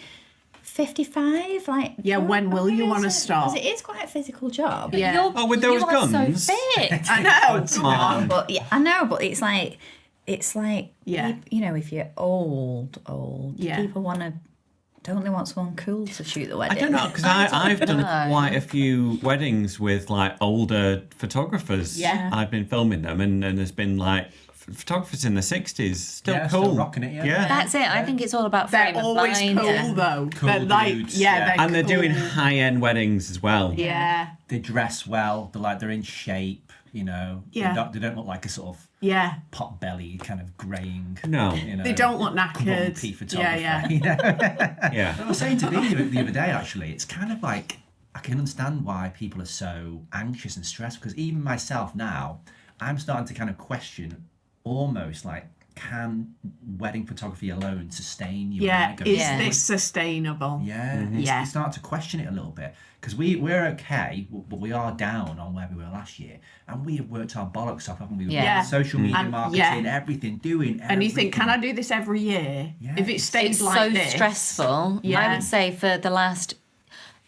Speaker 2: 55. Like,
Speaker 6: Yeah, when will you wanna stop?
Speaker 2: Because it is quite a physical job.
Speaker 6: Yeah.
Speaker 5: you're,
Speaker 1: Oh, with those
Speaker 5: you are
Speaker 1: guns?
Speaker 5: so fit.
Speaker 6: I know.
Speaker 1: Come on.
Speaker 2: But yeah, I know. But it's like,
Speaker 6: Yeah.
Speaker 2: you know, if you're old,
Speaker 6: Yeah.
Speaker 2: people don't they want someone cool to shoot the
Speaker 1: I
Speaker 2: wedding?
Speaker 1: don't know, because I've done
Speaker 5: know.
Speaker 1: quite a few weddings with like older photographers.
Speaker 6: Yeah.
Speaker 1: I've been filming them, and there's been like photographers in the 60s, still
Speaker 4: Yeah,
Speaker 1: cool.
Speaker 4: still rocking it, yeah.
Speaker 5: That's it. I think it's all about
Speaker 6: They're
Speaker 5: frame of
Speaker 6: always
Speaker 5: mind.
Speaker 6: cool though.
Speaker 4: Cool
Speaker 6: they're like,
Speaker 4: dudes,
Speaker 6: yeah,
Speaker 4: yeah.
Speaker 6: they're
Speaker 1: And they're
Speaker 6: cool.
Speaker 1: doing high-end weddings as well.
Speaker 6: Yeah,
Speaker 4: They dress well. They're in shape. You know.
Speaker 6: Yeah.
Speaker 4: They don't look like a sort of
Speaker 6: yeah.
Speaker 4: pot belly kind of greying.
Speaker 1: No.
Speaker 4: You know,
Speaker 6: They don't look knackered.
Speaker 4: grumpy photographer.
Speaker 6: Yeah,
Speaker 4: You know?
Speaker 1: Yeah.
Speaker 4: I was saying to Bea the other day, actually, it's kind of like I can understand why people are so anxious and stressed because even myself now, I'm starting to kind of question almost like, can wedding photography alone sustain you?
Speaker 6: Yeah,
Speaker 4: and
Speaker 6: is
Speaker 5: Yeah.
Speaker 6: this sustainable?
Speaker 4: Yeah,
Speaker 6: Yeah.
Speaker 4: you start to question it a little bit because we're okay, but we are down on where we were last year, and we have worked our bollocks off, haven't we? With
Speaker 5: Yeah.
Speaker 4: social media
Speaker 6: And-
Speaker 4: marketing,
Speaker 6: yeah.
Speaker 4: everything, doing.
Speaker 6: And you think, can I
Speaker 4: everything.
Speaker 6: do this every year?
Speaker 4: Yeah.
Speaker 6: If it stays
Speaker 5: It's
Speaker 6: like
Speaker 5: so
Speaker 6: this,
Speaker 5: stressful.
Speaker 6: Yeah.
Speaker 5: I would say for the last.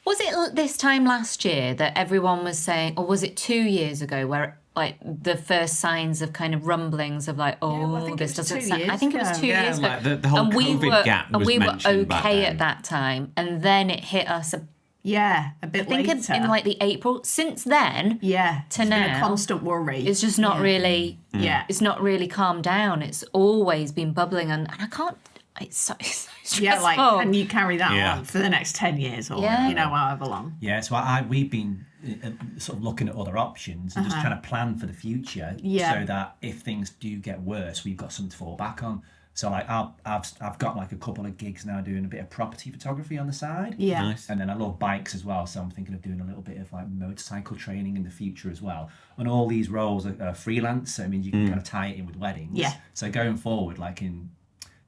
Speaker 5: Was it this time last year that everyone was saying, or was it 2 years ago where like the first signs of kind of rumblings of like, oh,
Speaker 6: well, I think it
Speaker 5: this
Speaker 6: was
Speaker 5: doesn't
Speaker 6: 2
Speaker 5: sound. I
Speaker 6: years
Speaker 5: think it was
Speaker 6: ago.
Speaker 5: 2
Speaker 1: Yeah,
Speaker 5: years ago.
Speaker 1: like the whole COVID gap
Speaker 5: and
Speaker 1: was
Speaker 5: we were
Speaker 1: mentioned back
Speaker 5: okay
Speaker 1: then.
Speaker 5: at that time, and then it hit us.
Speaker 6: yeah, a
Speaker 5: I
Speaker 6: bit
Speaker 5: think
Speaker 6: later.
Speaker 5: in like the April. Since then,
Speaker 6: yeah,
Speaker 5: to
Speaker 6: it's been a
Speaker 5: now,
Speaker 6: constant worry.
Speaker 5: it's just not really.
Speaker 6: yeah,
Speaker 5: It's not really calmed down. It's always been bubbling, and I can't. It's so stressful.
Speaker 6: yeah, like, and you carry that
Speaker 1: Yeah.
Speaker 6: on for the next 10 years or
Speaker 5: Yeah.
Speaker 6: you know, however long.
Speaker 4: Yeah, so we've been sort of looking at other options and just trying to plan for the future,
Speaker 6: Yeah.
Speaker 4: so that if things do get worse, we've got something to fall back on. So like I've got like a couple of gigs now doing a bit of property photography on the side.
Speaker 6: Yeah.
Speaker 1: Nice.
Speaker 4: And then I love bikes as well, so I'm thinking of doing a little bit of like motorcycle training in the future as well. And all these roles are freelance, so I mean you can kind of tie it in with weddings.
Speaker 6: Yeah.
Speaker 4: So going forward, like in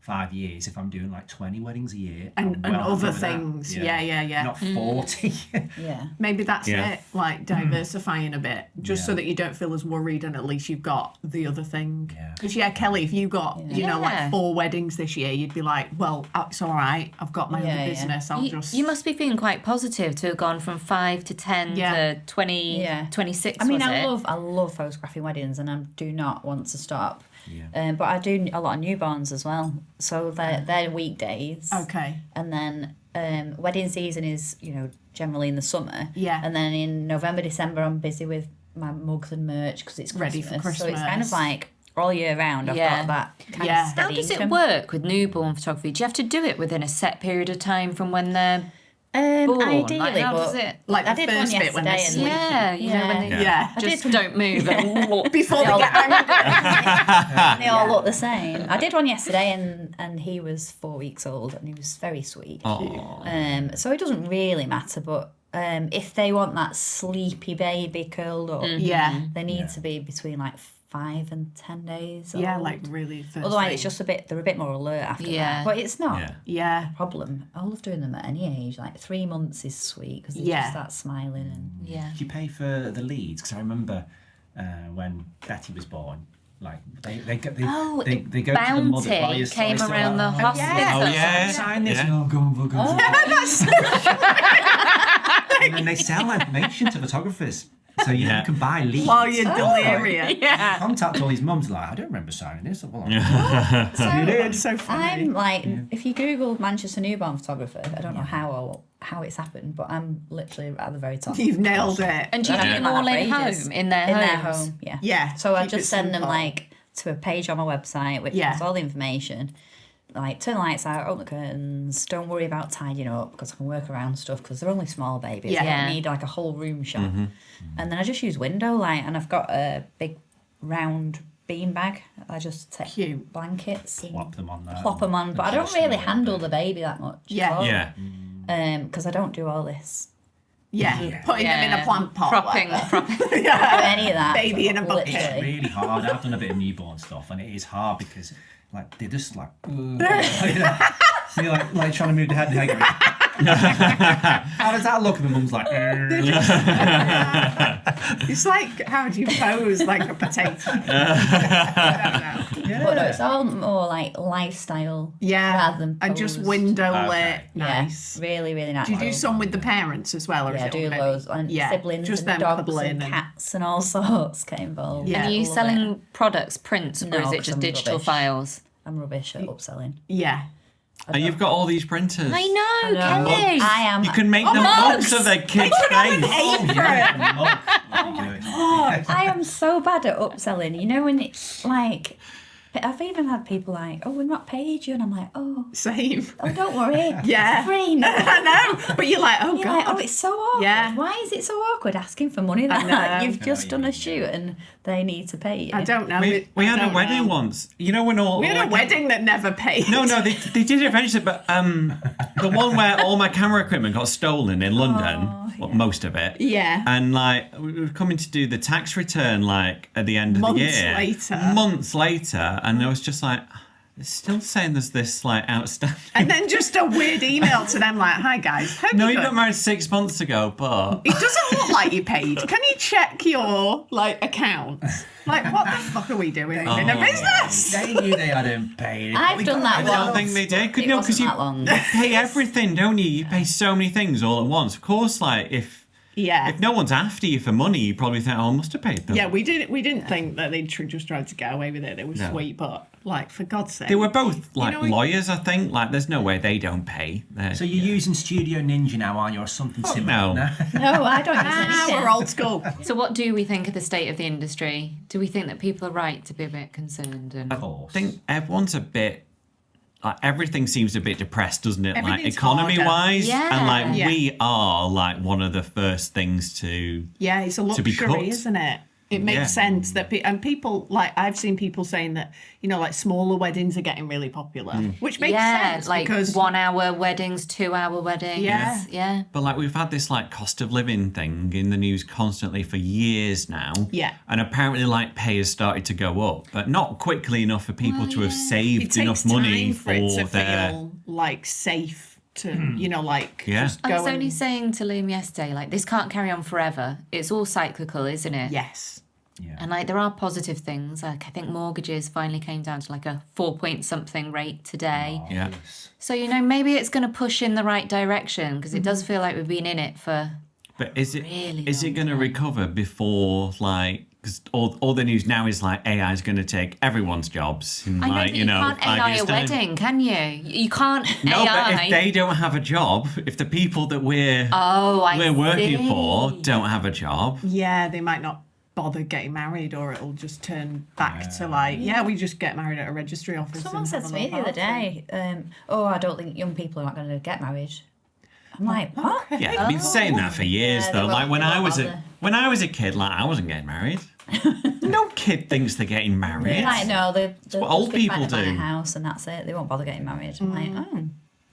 Speaker 4: 5 years if I'm doing like 20 weddings a year
Speaker 6: And
Speaker 4: I'm well
Speaker 6: other
Speaker 4: happy with that.
Speaker 6: things. Yeah.
Speaker 4: Not 40.
Speaker 2: Yeah.
Speaker 6: Maybe that's
Speaker 3: Yeah.
Speaker 6: it, like diversifying a bit, just so
Speaker 4: Yeah.
Speaker 6: that you don't feel as worried and at least you've got the other thing.
Speaker 4: Yeah.
Speaker 6: Because, Kelly, if you got,
Speaker 5: Yeah.
Speaker 6: like 4 weddings this year, you'd be like, well, it's all right. I've got my
Speaker 2: Yeah,
Speaker 6: other
Speaker 2: yeah.
Speaker 6: business. I'll just.
Speaker 5: You must be feeling quite positive to have gone from 5 to 10
Speaker 6: Yeah.
Speaker 5: to 20,
Speaker 2: Yeah.
Speaker 5: 26.
Speaker 2: I mean,
Speaker 5: was
Speaker 2: I
Speaker 5: it?
Speaker 2: love photographing weddings, and I do not want to stop.
Speaker 4: Yeah.
Speaker 2: But I do a lot of newborns as well, so they're weekdays.
Speaker 6: Okay.
Speaker 2: And then wedding season is generally in the summer.
Speaker 6: Yeah.
Speaker 2: And then in November, December, I'm busy with my mugs and merch because it's
Speaker 6: Ready for
Speaker 2: Christmas. So it's kind
Speaker 6: Christmas.
Speaker 2: of like all year round. I've
Speaker 5: Yeah.
Speaker 2: got that kind
Speaker 6: Yeah.
Speaker 2: of steady
Speaker 5: How does it
Speaker 2: income.
Speaker 5: work with newborn photography? Do you have to do it within a set period of time from when they're born?
Speaker 2: Ideally,
Speaker 5: Like, how
Speaker 2: but
Speaker 5: does it?
Speaker 6: Like
Speaker 2: I
Speaker 6: the
Speaker 2: did one
Speaker 6: first bit when they're
Speaker 2: yesterday and-
Speaker 6: sleeping.
Speaker 5: Yeah, you know, when they
Speaker 6: Yeah.
Speaker 5: just don't move. And
Speaker 6: Before they get angry.
Speaker 2: They all look the same. I did one yesterday, and he was 4 weeks old, and he was very sweet. So it doesn't really matter, but if they want that sleepy baby curled up,
Speaker 6: Yeah.
Speaker 2: they need to be between like 5 and 10 days old.
Speaker 6: Yeah, like really thirsty.
Speaker 2: Otherwise, it's just they're a bit more alert after
Speaker 5: Yeah.
Speaker 2: that. But it's not
Speaker 1: Yeah.
Speaker 6: Yeah.
Speaker 2: a problem. I love doing them at any age. Like 3 months is sweet because they
Speaker 6: Yeah.
Speaker 2: just start smiling and
Speaker 5: yeah.
Speaker 4: Did you pay for the leads? Because I remember when Betty was born, like they go to the mother.
Speaker 5: Bounty
Speaker 4: while you're
Speaker 5: came
Speaker 4: slicing
Speaker 5: around the
Speaker 4: it.
Speaker 5: hospital.
Speaker 1: Oh, yeah.
Speaker 4: Sign this.
Speaker 1: Yeah.
Speaker 4: Oh, go on, go on. And then they sell information to photographers, so you
Speaker 1: Yeah.
Speaker 4: can buy leads.
Speaker 6: While you're delirious.
Speaker 5: Yeah.
Speaker 4: Contact all these mums like, I don't remember signing this. Well,
Speaker 6: It's so funny.
Speaker 2: I'm like, if you Google Manchester newborn photographer, I don't know how it's happened, but I'm literally at the very top.
Speaker 6: You've nailed it.
Speaker 5: And do you
Speaker 2: Yeah.
Speaker 5: keep them
Speaker 2: Yeah.
Speaker 5: all in
Speaker 2: Ages.
Speaker 5: home, in their
Speaker 2: in
Speaker 5: homes?
Speaker 2: their home, yeah.
Speaker 6: Yeah,
Speaker 2: So I
Speaker 6: keep it
Speaker 2: just send them
Speaker 6: simple.
Speaker 2: like to a page on my website, which
Speaker 6: Yeah.
Speaker 2: has all the information. Like, turn the lights out, open the curtains. Don't worry about tidying up because I can work around stuff because they're only small babies.
Speaker 6: Yeah.
Speaker 2: I
Speaker 5: Yeah.
Speaker 2: don't need like a whole room shot. And then I just use window light, and I've got a big round bean bag. I just take
Speaker 6: Cute.
Speaker 2: blankets and
Speaker 4: plop them on there.
Speaker 2: plop them on, but I don't really handle the baby that much.
Speaker 6: Yeah.
Speaker 1: Yeah.
Speaker 2: Because I don't do all this.
Speaker 6: Yeah, putting them in a plant pot.
Speaker 5: Propping.
Speaker 2: Do any of that.
Speaker 6: Baby in a bucket.
Speaker 4: It's
Speaker 2: literally.
Speaker 4: really hard. I've done a bit of newborn stuff, and it is hard because like they're just like, so you're like trying to move the head. And like, how does that look? And the mum's like,
Speaker 6: It's like, how do you pose like a potato? I don't know.
Speaker 2: But no, it's all more like lifestyle
Speaker 6: Yeah,
Speaker 2: rather than
Speaker 6: and just
Speaker 2: posed.
Speaker 6: window lit.
Speaker 4: Okay.
Speaker 6: Nice.
Speaker 2: Yeah, really, really nice.
Speaker 6: Do you do some with the parents as well? Or
Speaker 2: Yeah, I
Speaker 6: is it
Speaker 2: do
Speaker 6: already-
Speaker 2: loads. And
Speaker 6: Yeah,
Speaker 2: siblings
Speaker 6: just
Speaker 2: and
Speaker 6: them
Speaker 2: dogs
Speaker 6: cuddling
Speaker 2: and
Speaker 6: and-
Speaker 2: cats and all sorts get involved.
Speaker 6: Yeah.
Speaker 5: And are you
Speaker 2: Love
Speaker 5: selling
Speaker 2: it.
Speaker 5: products, prints, or
Speaker 2: No,
Speaker 5: is it
Speaker 2: 'cause
Speaker 5: just
Speaker 2: I'm
Speaker 5: digital
Speaker 2: rubbish.
Speaker 5: files?
Speaker 2: I'm rubbish at upselling.
Speaker 6: Yeah.
Speaker 1: And you've got all these printers.
Speaker 5: I know,
Speaker 2: I know.
Speaker 5: Kelly.
Speaker 2: I am.
Speaker 1: You can make them mugs of their kids' face.
Speaker 2: I am so bad at upselling. You know when it's like, I've even had people like, "Oh, we've not paid you," and I'm like, "Oh,
Speaker 6: Same.
Speaker 2: don't worry,
Speaker 6: Yeah.
Speaker 2: it's free." No.
Speaker 6: I know, but you're like, oh
Speaker 2: You're
Speaker 6: god.
Speaker 2: like, "Oh, it's so awkward.
Speaker 6: Yeah.
Speaker 2: Why is it so awkward asking for money that
Speaker 6: know.
Speaker 2: you've just done a shoot and they need to pay you?"
Speaker 6: I don't know.
Speaker 1: We
Speaker 6: I
Speaker 1: had a
Speaker 6: don't
Speaker 1: wedding
Speaker 6: know.
Speaker 1: once. You know when all
Speaker 6: We had
Speaker 1: all
Speaker 6: a
Speaker 1: my
Speaker 6: wedding that never paid.
Speaker 1: No, they did it eventually, but the one where all my camera equipment got stolen in London, well, most of it.
Speaker 6: Yeah.
Speaker 1: And like we were coming to do the tax return like at the end of
Speaker 6: Months
Speaker 1: the year.
Speaker 6: later.
Speaker 1: Months later, and I was just like, it's still saying there's this like outstanding.
Speaker 6: And then just a weird email to them like, hi guys. Hope
Speaker 1: No,
Speaker 6: you
Speaker 1: you got married 6 months ago, but
Speaker 6: It doesn't look like you paid. Can you check your like accounts? Like, what the fuck are we doing in a business?
Speaker 4: They knew they hadn't paid.
Speaker 2: I've done that
Speaker 1: I
Speaker 2: once.
Speaker 1: don't think they did.
Speaker 2: It
Speaker 1: No,
Speaker 2: wasn't
Speaker 1: because you
Speaker 2: that long.
Speaker 1: pay everything, don't you? You pay so many things all at once. Of course, like if
Speaker 6: Yeah.
Speaker 1: no one's after you for money, you probably think, oh, I must have paid them.
Speaker 6: Yeah, we didn't think that they'd just tried to get away with it. It was
Speaker 1: No.
Speaker 6: sweet, but like for God's sake.
Speaker 1: They were both like
Speaker 6: know,
Speaker 1: lawyers, I think. Like, there's no way they don't pay.
Speaker 4: So you're using Studio Ninja now, aren't you, or something similar?
Speaker 1: no.
Speaker 2: No, I don't use
Speaker 6: Ah,
Speaker 2: anything.
Speaker 6: we're old school.
Speaker 5: So what do we think of the state of the industry? Do we think that people are right to be a bit concerned? And
Speaker 4: Of course.
Speaker 1: I think everyone's a bit. Like, everything seems a bit depressed, doesn't it? Like
Speaker 6: Everything's
Speaker 1: economy wise,
Speaker 5: harder.
Speaker 1: and like
Speaker 6: Yeah.
Speaker 1: we are like one of the first things to.
Speaker 6: Yeah, it's a
Speaker 1: be
Speaker 6: luxury,
Speaker 1: cut.
Speaker 6: isn't it? It makes
Speaker 1: Yeah.
Speaker 6: sense that and people like I've seen people saying that like smaller weddings are getting really popular, which makes sense
Speaker 5: like
Speaker 6: because
Speaker 5: 1 hour weddings, 2 hour weddings.
Speaker 6: Yeah.
Speaker 5: Yeah.
Speaker 1: But like we've had this like cost of living thing in the news constantly for years now.
Speaker 6: Yeah.
Speaker 1: And apparently like pay has started to go up, but not quickly enough for people to have
Speaker 6: it
Speaker 1: saved
Speaker 6: takes
Speaker 1: enough money
Speaker 6: time for it to
Speaker 1: their
Speaker 6: feel like safe to like
Speaker 1: Yeah.
Speaker 6: just
Speaker 5: I
Speaker 6: go
Speaker 5: was only
Speaker 6: and-
Speaker 5: saying to Liam yesterday, like, this can't carry on forever. It's all cyclical, isn't it?
Speaker 6: yes.
Speaker 5: And like there are positive things. Like I think mortgages finally came down to like a 4-point-something rate today.
Speaker 1: Yeah.
Speaker 5: So maybe it's going to push in the right direction because it does feel like we've been in it for.
Speaker 1: But is it
Speaker 5: Really
Speaker 1: is it
Speaker 5: long
Speaker 1: going to
Speaker 5: time.
Speaker 1: recover before like because all the news now is like AI is going to take everyone's jobs and
Speaker 5: I know,
Speaker 1: like
Speaker 5: but you can't
Speaker 1: 5
Speaker 5: AI
Speaker 1: years
Speaker 5: a
Speaker 1: time.
Speaker 5: wedding, can you? You can't
Speaker 1: No,
Speaker 5: AI.
Speaker 1: but if they don't have a job, if the people that we're
Speaker 5: I
Speaker 1: working
Speaker 5: see.
Speaker 1: for don't have a job,
Speaker 6: Yeah, they might not bother getting married, or it'll just turn back to like, we just get married at a registry office.
Speaker 2: Someone
Speaker 6: and
Speaker 2: said
Speaker 6: have
Speaker 2: to
Speaker 6: a
Speaker 2: me
Speaker 6: little
Speaker 2: the other
Speaker 6: party.
Speaker 2: day, I don't think young people are not going to get married. I'm like, what?
Speaker 1: yeah, they've been saying that for years
Speaker 2: Yeah, they
Speaker 1: though.
Speaker 2: won't-
Speaker 1: Like when
Speaker 2: they
Speaker 1: I
Speaker 2: won't
Speaker 1: was
Speaker 2: bother.
Speaker 1: when I was a kid, like I wasn't getting married. No kid thinks they're getting married.
Speaker 2: Like, no, they're
Speaker 1: what old
Speaker 2: just
Speaker 1: people
Speaker 2: buy a
Speaker 1: do.
Speaker 2: house and that's it. They won't bother getting married. I'm like, oh,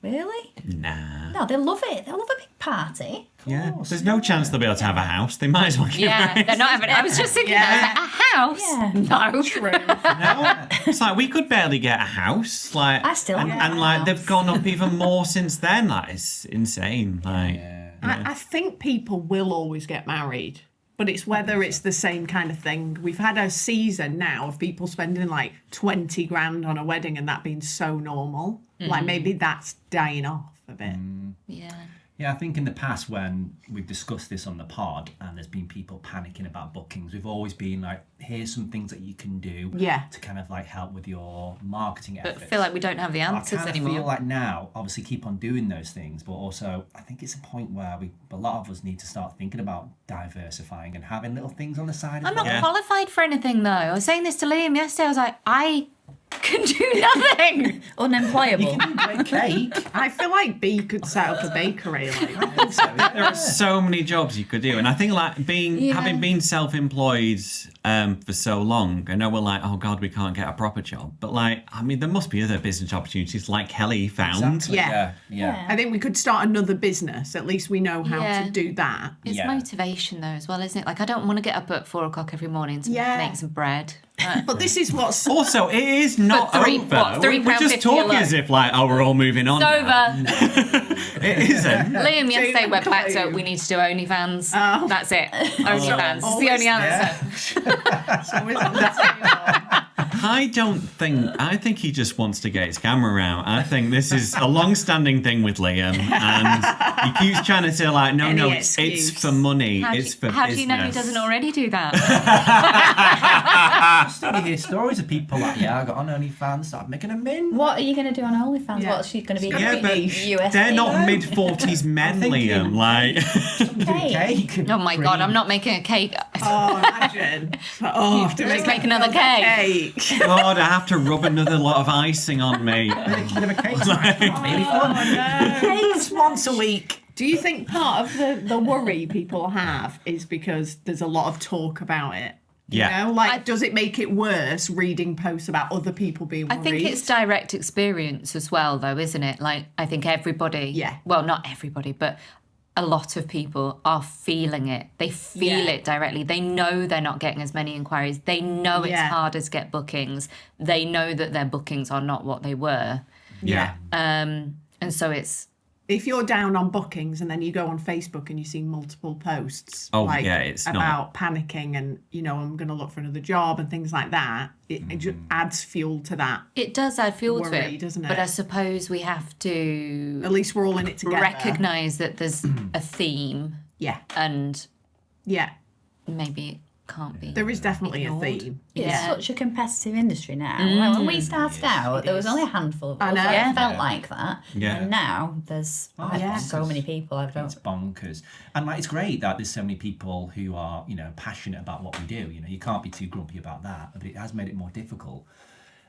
Speaker 2: really?
Speaker 1: Nah.
Speaker 2: No, they love it. They'll love a big party.
Speaker 1: Yeah. There's no chance they'll be able to have a house. They might as well get
Speaker 5: Yeah,
Speaker 1: married.
Speaker 5: they're not having. I was just thinking that, like, a house.
Speaker 2: Yeah.
Speaker 5: No.
Speaker 6: True.
Speaker 1: No. It's like we could barely get a house. Like
Speaker 2: I still
Speaker 1: and,
Speaker 2: haven't got
Speaker 1: and
Speaker 2: a
Speaker 1: like
Speaker 2: house.
Speaker 1: they've gone up even more since then. Like it's insane. Like
Speaker 6: I think people will always get married, but it's whether it's the same kind of thing. We've had a season now of people spending like 20 grand on a wedding and that being so normal. Like maybe that's dying off a bit.
Speaker 5: Yeah.
Speaker 4: Yeah, I think in the past when we've discussed this on the pod and there's been people panicking about bookings, we've always been like, here's some things that you can do to kind of like help with your marketing
Speaker 5: But
Speaker 4: efforts.
Speaker 5: I feel like we don't have the
Speaker 4: I
Speaker 5: answers
Speaker 4: kind of
Speaker 5: anymore.
Speaker 4: feel like now, obviously, keep on doing those things, but also I think it's a point where a lot of us need to start thinking about diversifying and having little things on the side as
Speaker 5: I'm
Speaker 4: well.
Speaker 5: not qualified for anything though. I was saying this to Liam yesterday. I was like, I can do nothing.
Speaker 2: Unemployable.
Speaker 4: You can do great cake.
Speaker 6: I feel like B could set up a bakery. Like,
Speaker 1: there are so many jobs you could do, and I think like having been self-employed for so long, I know we're like, oh god, we can't get a proper job, but like I mean, there must be other business opportunities like Kelly found.
Speaker 4: Exactly. Yeah.
Speaker 6: I think we could start another business. At least we know how
Speaker 5: Yeah.
Speaker 6: to do that.
Speaker 5: It's
Speaker 4: Yeah.
Speaker 5: motivation though as well, isn't it? Like I don't want to get up at 4 o'clock every morning to make some bread.
Speaker 6: But this is what's
Speaker 1: Also, it is not
Speaker 5: For three-
Speaker 1: over.
Speaker 5: what,
Speaker 1: We're
Speaker 5: £3.50
Speaker 1: just talking
Speaker 5: a
Speaker 1: as
Speaker 5: load.
Speaker 1: if like, oh, we're all moving on.
Speaker 5: It's
Speaker 1: now.
Speaker 5: over.
Speaker 1: It isn't.
Speaker 5: Liam yesterday went back to
Speaker 6: clue.
Speaker 5: we need to do OnlyFans. That's it. OnlyFans. It's the only answer.
Speaker 6: always on the table.
Speaker 1: I think he just wants to get his camera out. I think this is a long-standing thing with Liam, and he keeps trying to say like, no,
Speaker 6: Any
Speaker 1: it's
Speaker 6: excuse.
Speaker 1: for money,
Speaker 5: How,
Speaker 1: it's for
Speaker 5: how
Speaker 1: business.
Speaker 5: do you know he doesn't already do that?
Speaker 4: Still, you hear stories of people like, I got on OnlyFans, started making a min.
Speaker 2: What are you going to do on OnlyFans?
Speaker 6: Yeah.
Speaker 2: What's she going to be?
Speaker 1: Yeah, but
Speaker 2: US
Speaker 1: they're not
Speaker 2: people?
Speaker 1: mid-40s men,
Speaker 4: thinking-
Speaker 1: Liam. Like,
Speaker 2: Cake.
Speaker 4: Cake.
Speaker 5: Oh my god, I'm not making a cake.
Speaker 6: Oh, imagine. Oh, I have to
Speaker 5: Let's make another cake.
Speaker 6: cake.
Speaker 1: God, I have to rub another lot of icing on me.
Speaker 4: A bit of a cake. Really fun.
Speaker 6: Cakes once a week. Do you think part of the worry people have is because there's a lot of talk about it?
Speaker 1: Yeah.
Speaker 6: You know, like, does it make it worse reading posts about other people being
Speaker 5: I
Speaker 6: worried?
Speaker 5: think it's direct experience as well, though, isn't it? Like, I think everybody, well, not everybody, but a lot of people are feeling it. They feel it directly. They know they're not getting as many inquiries. They know it's harder to get bookings. They know that their bookings are not what they were.
Speaker 1: Yeah.
Speaker 5: And so it's...
Speaker 6: If you're down on bookings and then you go on Facebook and you see multiple posts
Speaker 1: it's
Speaker 6: about panicking and, I'm going to look for another job and things like that, it just adds fuel to that.
Speaker 5: It does add fuel to
Speaker 6: Worry,
Speaker 5: it,
Speaker 6: doesn't it?
Speaker 5: but I suppose we have to
Speaker 6: At least we're all in it together.
Speaker 5: recognise that there's a theme
Speaker 6: Yeah.
Speaker 5: and
Speaker 6: Yeah.
Speaker 5: maybe it can't be.
Speaker 6: There is definitely
Speaker 5: ignored.
Speaker 6: a theme.
Speaker 2: It's
Speaker 5: Yeah.
Speaker 2: such a competitive industry now. Like when we started out, there was only a handful of us.
Speaker 6: I know.
Speaker 2: Like,
Speaker 5: Yeah.
Speaker 2: it felt like that.
Speaker 1: Yeah.
Speaker 2: And now there's so many people. I don't.
Speaker 4: It's bonkers. And like, it's great that there's so many people who are, passionate about what we do. You can't be too grumpy about that, but it has made it more difficult.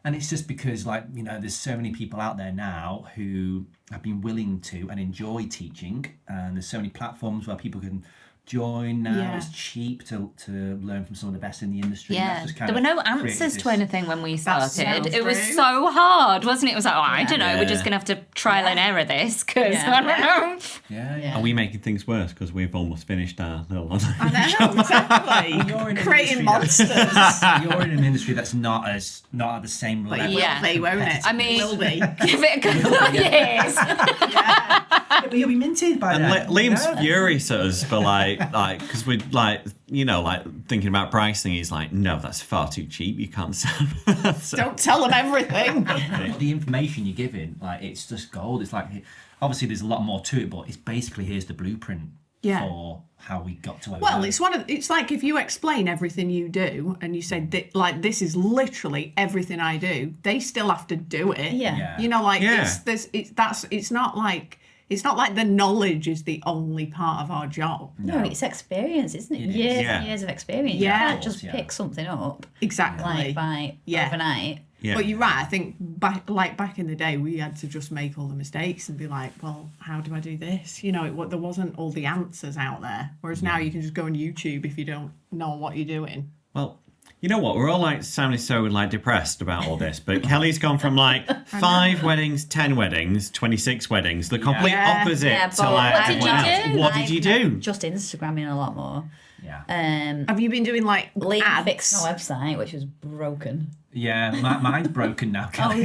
Speaker 4: And it's just because, like, there's so many people out there now who have been willing to and enjoy teaching. And there's so many platforms where people can join now.
Speaker 6: Yeah.
Speaker 4: It's cheap to learn from some of the best in the industry.
Speaker 5: Yeah,
Speaker 4: That's just kind
Speaker 5: there were
Speaker 4: of
Speaker 5: no
Speaker 4: created
Speaker 5: answers
Speaker 4: this-
Speaker 5: to anything when we
Speaker 6: That's
Speaker 5: started.
Speaker 6: so
Speaker 5: It was
Speaker 6: true.
Speaker 5: so hard, wasn't it? It was like, oh, I don't know,
Speaker 1: Yeah.
Speaker 5: we're just going to have to trial and error this because
Speaker 2: Yeah.
Speaker 5: I don't know.
Speaker 4: Yeah.
Speaker 1: Are we making things worse because we've almost finished our little online
Speaker 6: I know, exactly.
Speaker 4: You're in an
Speaker 6: Creating
Speaker 4: industry
Speaker 6: monsters.
Speaker 4: You're in an industry that's not at the same
Speaker 6: But
Speaker 4: level.
Speaker 6: it
Speaker 5: Yeah.
Speaker 6: will be, won't it?
Speaker 5: I mean-
Speaker 6: will be.
Speaker 5: Give it a couple of years.
Speaker 6: Yeah.
Speaker 4: But you'll be minted by
Speaker 1: And
Speaker 4: then.
Speaker 1: Liam's
Speaker 4: Yeah.
Speaker 1: furious at us for like because we're thinking about pricing. He's like, no, that's far too cheap. You can't sell. So-
Speaker 6: Don't tell them everything.
Speaker 4: The information you're giving, like, it's just gold. It's like, obviously there's a lot more to it, but it's basically here's the blueprint for how we got to where we
Speaker 6: Well,
Speaker 4: are.
Speaker 6: it's like if you explain everything you do and you say like this is literally everything I do, they still have to do it.
Speaker 2: Yeah.
Speaker 4: Yeah.
Speaker 6: You know, like
Speaker 1: Yeah.
Speaker 6: it's not like the knowledge is the only part of our job.
Speaker 2: No, it's experience, isn't it?
Speaker 4: It is.
Speaker 2: Years
Speaker 1: Yeah.
Speaker 2: and years of experience.
Speaker 6: Yeah.
Speaker 2: You can't
Speaker 4: Of
Speaker 2: just
Speaker 4: course, yeah.
Speaker 2: pick something up
Speaker 6: Exactly.
Speaker 2: like by overnight.
Speaker 1: Yeah.
Speaker 6: But you're right. I think back in the day, we had to just make all the mistakes and be like, well, how do I do this? You know, there wasn't all the answers out there. Whereas now you can just go on YouTube if you don't know what you're doing.
Speaker 1: Well, you know what? We're all like sounding so like depressed about all this, but Kelly's gone from like 5 weddings, 10 weddings, 26 weddings, the complete
Speaker 6: Yeah.
Speaker 1: opposite
Speaker 2: Yeah,
Speaker 1: to
Speaker 2: but
Speaker 1: like
Speaker 5: what did
Speaker 1: everyone
Speaker 5: you
Speaker 1: else.
Speaker 5: do?
Speaker 1: What did you do?
Speaker 2: Just Instagramming a lot more.
Speaker 4: Yeah.
Speaker 6: Have you been doing like
Speaker 2: Liam
Speaker 6: ads?
Speaker 2: fixed my website, which was broken.
Speaker 4: Yeah, mine's broken now.
Speaker 2: Oh no!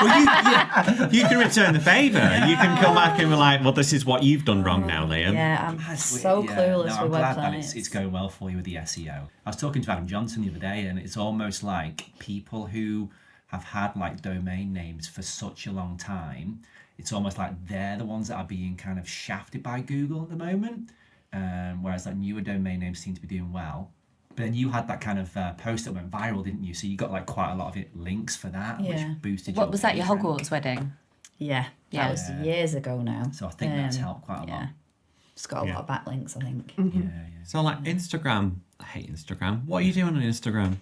Speaker 1: Well, you can return the favour. You can come back and be like, well, this is what you've done wrong now, Liam.
Speaker 2: Yeah, I'm so clueless
Speaker 4: I'm
Speaker 2: with
Speaker 4: glad that
Speaker 2: websites.
Speaker 4: it's going well for you with the SEO. I was talking to Adam Johnson the other day, and it's almost like people who have had like domain names for such a long time, it's almost like they're the ones that are being kind of shafted by Google at the moment. Whereas like newer domain names seem to be doing well. But then you had that kind of post that went viral, didn't you? So you got like quite a lot of links for that,
Speaker 2: Yeah.
Speaker 4: which boosted
Speaker 5: What
Speaker 4: your
Speaker 5: was that, your
Speaker 4: page rank.
Speaker 5: Hogwarts wedding?
Speaker 2: Yeah,
Speaker 5: Yeah.
Speaker 2: that was years ago now.
Speaker 4: So I think that's helped quite a lot.
Speaker 2: Yeah, it's got a
Speaker 1: Yeah.
Speaker 2: lot of backlinks, I think.
Speaker 4: Yeah.
Speaker 1: So like Instagram, I hate Instagram. What are you doing on Instagram?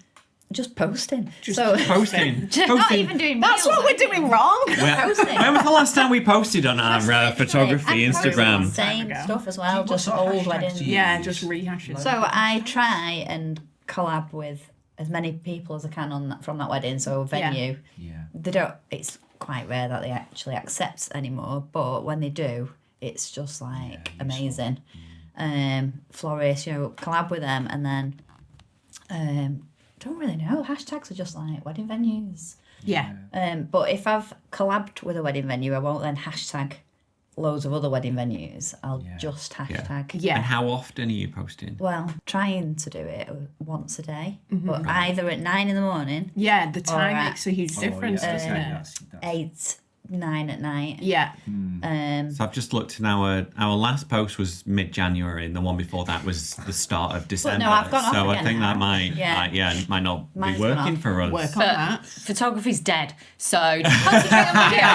Speaker 2: Just posting.
Speaker 1: Posting.
Speaker 2: Not even doing.
Speaker 6: That's
Speaker 2: reels
Speaker 6: what
Speaker 2: or
Speaker 6: we're doing wrong.
Speaker 2: Posting.
Speaker 1: When was the last time we posted on our photography
Speaker 2: I'm posting
Speaker 1: Instagram?
Speaker 2: the same stuff as well,
Speaker 4: What
Speaker 2: just
Speaker 4: sort of
Speaker 2: old
Speaker 4: hashtags
Speaker 2: weddings.
Speaker 4: do you
Speaker 6: Yeah,
Speaker 4: use?
Speaker 6: just rehashing.
Speaker 2: So I try and collab with as many people as I can on that, from that wedding. So venue,
Speaker 4: Yeah.
Speaker 2: they don't. It's quite rare that they actually accept anymore, but when they do, it's just like amazing. Florist, collab with them, and then don't really know. Hashtags are just like wedding venues.
Speaker 6: Yeah.
Speaker 2: But if I've collabed with a wedding venue, I won't then hashtag loads of other wedding venues. I'll just hashtag.
Speaker 6: Yeah.
Speaker 1: And how often are you posting?
Speaker 2: Well, trying to do it once a day, but either at 9 in the morning,
Speaker 6: Yeah, the time
Speaker 2: Alright.
Speaker 6: makes a huge difference,
Speaker 4: Oh, yeah,
Speaker 6: doesn't it?
Speaker 4: that's
Speaker 2: 8, 9 at night.
Speaker 6: Yeah.
Speaker 1: So I've just looked, and our last post was mid-January, and the one before that was the start of December.
Speaker 2: I've gone off
Speaker 1: so I
Speaker 2: again
Speaker 1: think
Speaker 2: now.
Speaker 1: that might,
Speaker 2: Yeah.
Speaker 1: might not
Speaker 2: Mine's
Speaker 1: be
Speaker 2: gone
Speaker 1: working
Speaker 2: off.
Speaker 1: for us.
Speaker 6: Work on
Speaker 5: But
Speaker 6: that.
Speaker 5: photography's dead, so concentrate on video.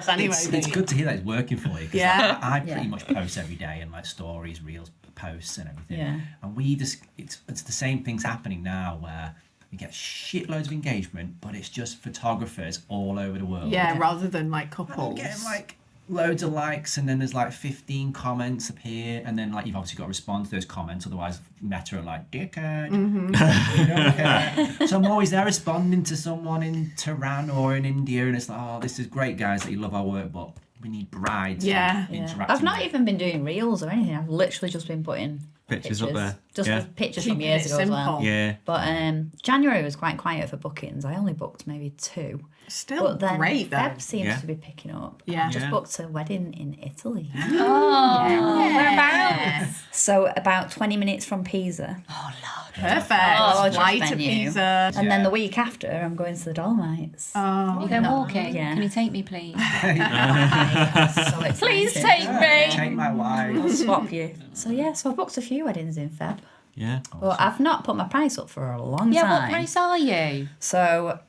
Speaker 6: Anyway,
Speaker 4: It's good to hear that it's working for you. 'Cause
Speaker 6: Yeah.
Speaker 4: I pretty much post every day and like stories, reels, posts, and everything.
Speaker 2: Yeah.
Speaker 4: And we just it's the same things happening now where we get shitloads of engagement, but it's just photographers all over the world.
Speaker 6: Yeah, rather than like
Speaker 4: And I'm
Speaker 6: couples.
Speaker 4: getting like loads of likes, and then there's like 15 comments appear, and then like you've obviously got to respond to those comments, otherwise Meta are like dickhead. We don't care. So I'm always there responding to someone in Tehran or in India, and it's like, oh, this is great, guys, that you love our work, but we need brides.
Speaker 6: Yeah.
Speaker 2: I've not even been doing reels or anything. I've literally just been putting
Speaker 1: Pictures up there.
Speaker 2: just
Speaker 1: Yeah.
Speaker 2: with pictures from
Speaker 6: Keeping
Speaker 2: years
Speaker 6: it
Speaker 2: ago as well.
Speaker 6: simple.
Speaker 1: Yeah.
Speaker 2: But January was quite quiet for bookings. I only booked maybe 2.
Speaker 6: Still
Speaker 2: But then
Speaker 6: great though.
Speaker 2: Feb seems
Speaker 1: Yeah.
Speaker 2: to be picking up.
Speaker 6: Yeah.
Speaker 2: I just
Speaker 1: Yeah.
Speaker 2: booked a wedding in Italy.
Speaker 5: Whereabouts?
Speaker 2: So about 20 minutes from Pisa.
Speaker 6: Perfect.
Speaker 2: gorgeous
Speaker 6: Fly to
Speaker 2: venue.
Speaker 6: Pisa.
Speaker 2: And then the week after, I'm going to the Dolomites.
Speaker 6: Oh.
Speaker 5: You go walking?
Speaker 2: Yeah.
Speaker 5: Can you take me, please?
Speaker 2: So excited.
Speaker 5: Please take me.
Speaker 4: Take my wife.
Speaker 2: I'll swap you. So yeah, so I've booked a few weddings in Feb.
Speaker 1: Yeah.
Speaker 2: But I've not put my price up for a long
Speaker 5: Yeah,
Speaker 2: time.
Speaker 5: what price are you?
Speaker 2: So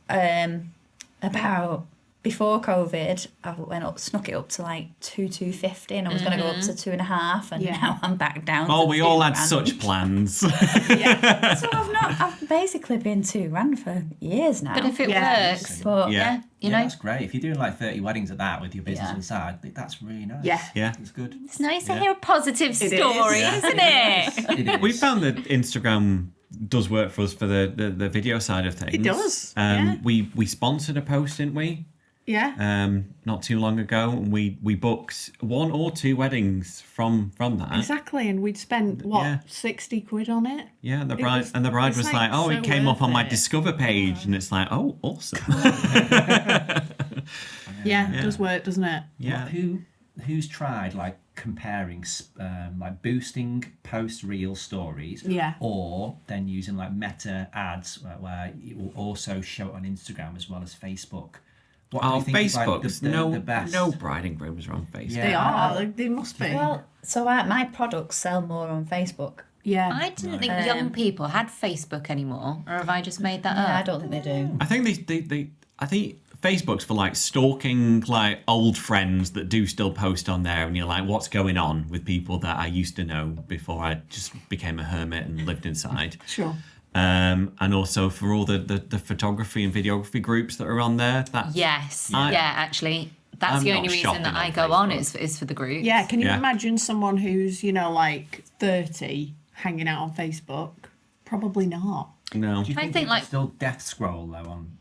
Speaker 2: about before COVID, I snuck it up to like 250, and I was going to go up to 2.5, and now I'm back down.
Speaker 1: Oh,
Speaker 2: to
Speaker 1: we all had
Speaker 2: £2,000.
Speaker 1: such plans.
Speaker 2: So I've basically been £2,000 for years now.
Speaker 5: But if it works,
Speaker 2: But
Speaker 1: Yeah.
Speaker 5: you know,
Speaker 4: that's great. If you're doing like 30 weddings at that with your business inside, that's really nice.
Speaker 6: Yeah.
Speaker 4: It's good.
Speaker 5: it's nice to hear a positive
Speaker 6: is.
Speaker 5: story, isn't it?
Speaker 4: It is.
Speaker 1: We found that Instagram does work for us for the video side of things.
Speaker 6: It does, yeah.
Speaker 1: We sponsored a post, didn't we?
Speaker 6: Yeah.
Speaker 1: Not too long ago, and we booked 1 or 2 weddings from that.
Speaker 6: Exactly, and we'd spent
Speaker 1: Yeah.
Speaker 6: 60 quid on it.
Speaker 1: Yeah, and the
Speaker 6: was-
Speaker 1: bride
Speaker 6: it's
Speaker 1: was
Speaker 6: like
Speaker 1: like, "Oh,
Speaker 6: so
Speaker 1: it came up
Speaker 6: worth
Speaker 1: on my
Speaker 6: it."
Speaker 1: Discover page," and it's like, "Oh, awesome."
Speaker 6: Yeah, it does work, doesn't it?
Speaker 1: Yeah.
Speaker 4: Who's tried like comparing like boosting post reel stories, or then using like meta ads where it will also show it on Instagram as well as Facebook? What do you think is, like,
Speaker 1: Facebook.
Speaker 4: the best?
Speaker 1: No bride and grooms are on Facebook.
Speaker 4: Yeah.
Speaker 6: They are. They must be.
Speaker 2: well, so my products sell more on Facebook.
Speaker 6: yeah.
Speaker 5: I didn't think young people had Facebook anymore, or have I just made that
Speaker 2: No, I
Speaker 5: up?
Speaker 2: don't think they do.
Speaker 1: I think I think Facebook's for like stalking like old friends that do still post on there, and you're like, what's going on with people that I used to know before I just became a hermit and lived inside.
Speaker 6: Sure.
Speaker 1: And also for all the photography and videography groups that are on there.
Speaker 5: Yes.
Speaker 1: I-
Speaker 5: Yeah, actually. That's
Speaker 1: I'm
Speaker 5: the
Speaker 1: not
Speaker 5: only reason
Speaker 1: shopping
Speaker 5: that I
Speaker 1: on
Speaker 5: go on
Speaker 1: Facebook.
Speaker 5: is for the group.
Speaker 6: Yeah, can you
Speaker 1: Yeah.
Speaker 6: imagine someone who's, like 30 hanging out on Facebook? Probably not.
Speaker 1: No.
Speaker 4: Do you
Speaker 5: I
Speaker 4: think
Speaker 5: think,
Speaker 4: it's
Speaker 5: like-
Speaker 4: still death scroll though on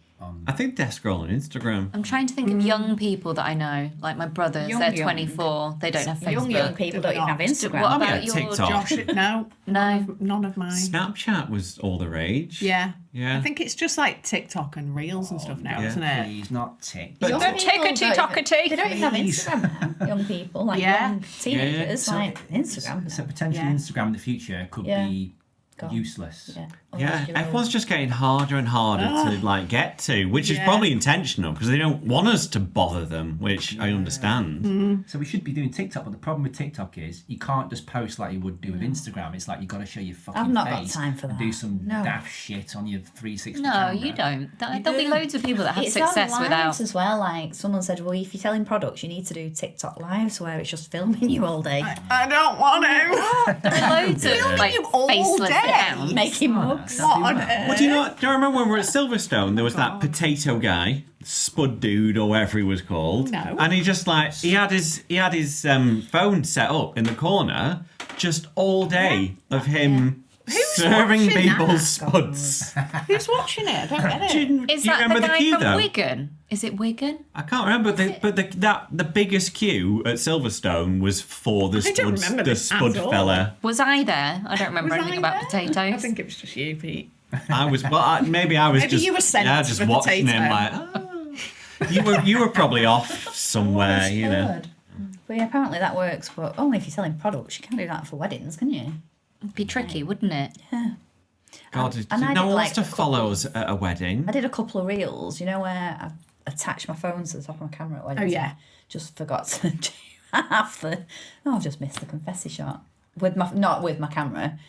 Speaker 1: I think death scroll on Instagram.
Speaker 5: I'm trying to think of young people that I know, like my brothers,
Speaker 2: Young,
Speaker 5: they're
Speaker 2: young.
Speaker 5: 24, they don't have Facebook.
Speaker 2: Young people don't even have Instagram.
Speaker 5: What
Speaker 1: Oh,
Speaker 5: about
Speaker 1: yeah,
Speaker 5: your
Speaker 1: TikTok.
Speaker 6: Josh, no.
Speaker 5: No.
Speaker 6: None of mine.
Speaker 1: Snapchat was all the rage.
Speaker 6: Yeah.
Speaker 1: Yeah.
Speaker 6: I think it's just like TikTok and Reels and stuff now,
Speaker 1: yeah.
Speaker 6: isn't it?
Speaker 4: Please, not tick.
Speaker 2: Young
Speaker 5: Don't
Speaker 2: people
Speaker 5: tickety
Speaker 2: don't even-
Speaker 5: tockety.
Speaker 2: They don't even have
Speaker 4: Please.
Speaker 2: Instagram now. Young people, like
Speaker 6: Yeah.
Speaker 2: young teenagers,
Speaker 4: So-
Speaker 2: like Instagram.
Speaker 4: So
Speaker 2: now.
Speaker 4: potentially
Speaker 6: Yeah.
Speaker 4: Instagram in the future could
Speaker 2: Yeah.
Speaker 4: be
Speaker 2: Gone.
Speaker 4: useless.
Speaker 2: Yeah.
Speaker 1: Yeah,
Speaker 2: Unless you're
Speaker 1: everyone's just getting harder and harder to like get to, which is
Speaker 6: Yeah.
Speaker 1: probably intentional because they don't want us to bother them, which I understand.
Speaker 4: So we should be doing TikTok, but the problem with TikTok is you can't just post like you would do with Instagram. It's like you got to show your fucking
Speaker 2: I've not got
Speaker 4: face
Speaker 2: time for
Speaker 4: and
Speaker 2: that.
Speaker 4: do some
Speaker 2: No.
Speaker 4: daft shit on your 360
Speaker 5: No,
Speaker 4: camera.
Speaker 5: you don't. There'll be
Speaker 2: do.
Speaker 5: loads of people that have
Speaker 2: It's
Speaker 5: success
Speaker 2: on lives
Speaker 5: without.
Speaker 2: as well. Like someone said, well, if you're selling products, you need to do TikTok lives where it's just filming you all day,
Speaker 6: I don't want to.
Speaker 5: There are loads of like
Speaker 6: you all
Speaker 5: faceless
Speaker 6: day.
Speaker 5: accounts.
Speaker 2: making mugs.
Speaker 6: What on earth?
Speaker 1: Well, do you remember when we were at Silverstone? There was that potato guy, Spud Dude or whatever he was called.
Speaker 6: No.
Speaker 1: And he just like he had his phone set up in the corner, just all day of him serving
Speaker 6: watching
Speaker 1: people
Speaker 6: that?
Speaker 1: spuds.
Speaker 6: Who's watching it? I don't get
Speaker 1: Do
Speaker 6: it.
Speaker 1: you,
Speaker 5: Is
Speaker 1: do you
Speaker 5: that
Speaker 1: remember
Speaker 5: the guy
Speaker 1: queue
Speaker 5: from
Speaker 1: though?
Speaker 5: Wigan? Is it Wigan?
Speaker 1: I can't remember, the biggest queue at Silverstone was for the
Speaker 6: I don't remember
Speaker 1: the
Speaker 6: this at
Speaker 1: spud
Speaker 6: all.
Speaker 1: fella.
Speaker 5: Was I there? I don't remember
Speaker 6: Was
Speaker 5: anything
Speaker 6: I
Speaker 5: about
Speaker 6: there?
Speaker 5: potatoes.
Speaker 6: I think it was just you, Pete.
Speaker 1: I was maybe I was
Speaker 6: Maybe
Speaker 1: just
Speaker 6: you were sent
Speaker 1: just
Speaker 6: for
Speaker 1: watching
Speaker 6: potato.
Speaker 1: him like you were probably off somewhere, you know.
Speaker 2: But yeah, apparently that works, but only if you're selling products. You can't do that for weddings, can you?
Speaker 5: It'd be tricky, wouldn't it?
Speaker 1: God,
Speaker 2: and I
Speaker 1: no
Speaker 2: did,
Speaker 1: one
Speaker 2: like,
Speaker 1: wants to
Speaker 2: a couple-
Speaker 1: follow us at a wedding.
Speaker 2: I did a couple of reels, you know, where I attached my phone to the top of my camera at weddings.
Speaker 6: Oh, yeah.
Speaker 2: Just forgot to do half the. Oh, I've just missed the confetti shot. With my not with my camera,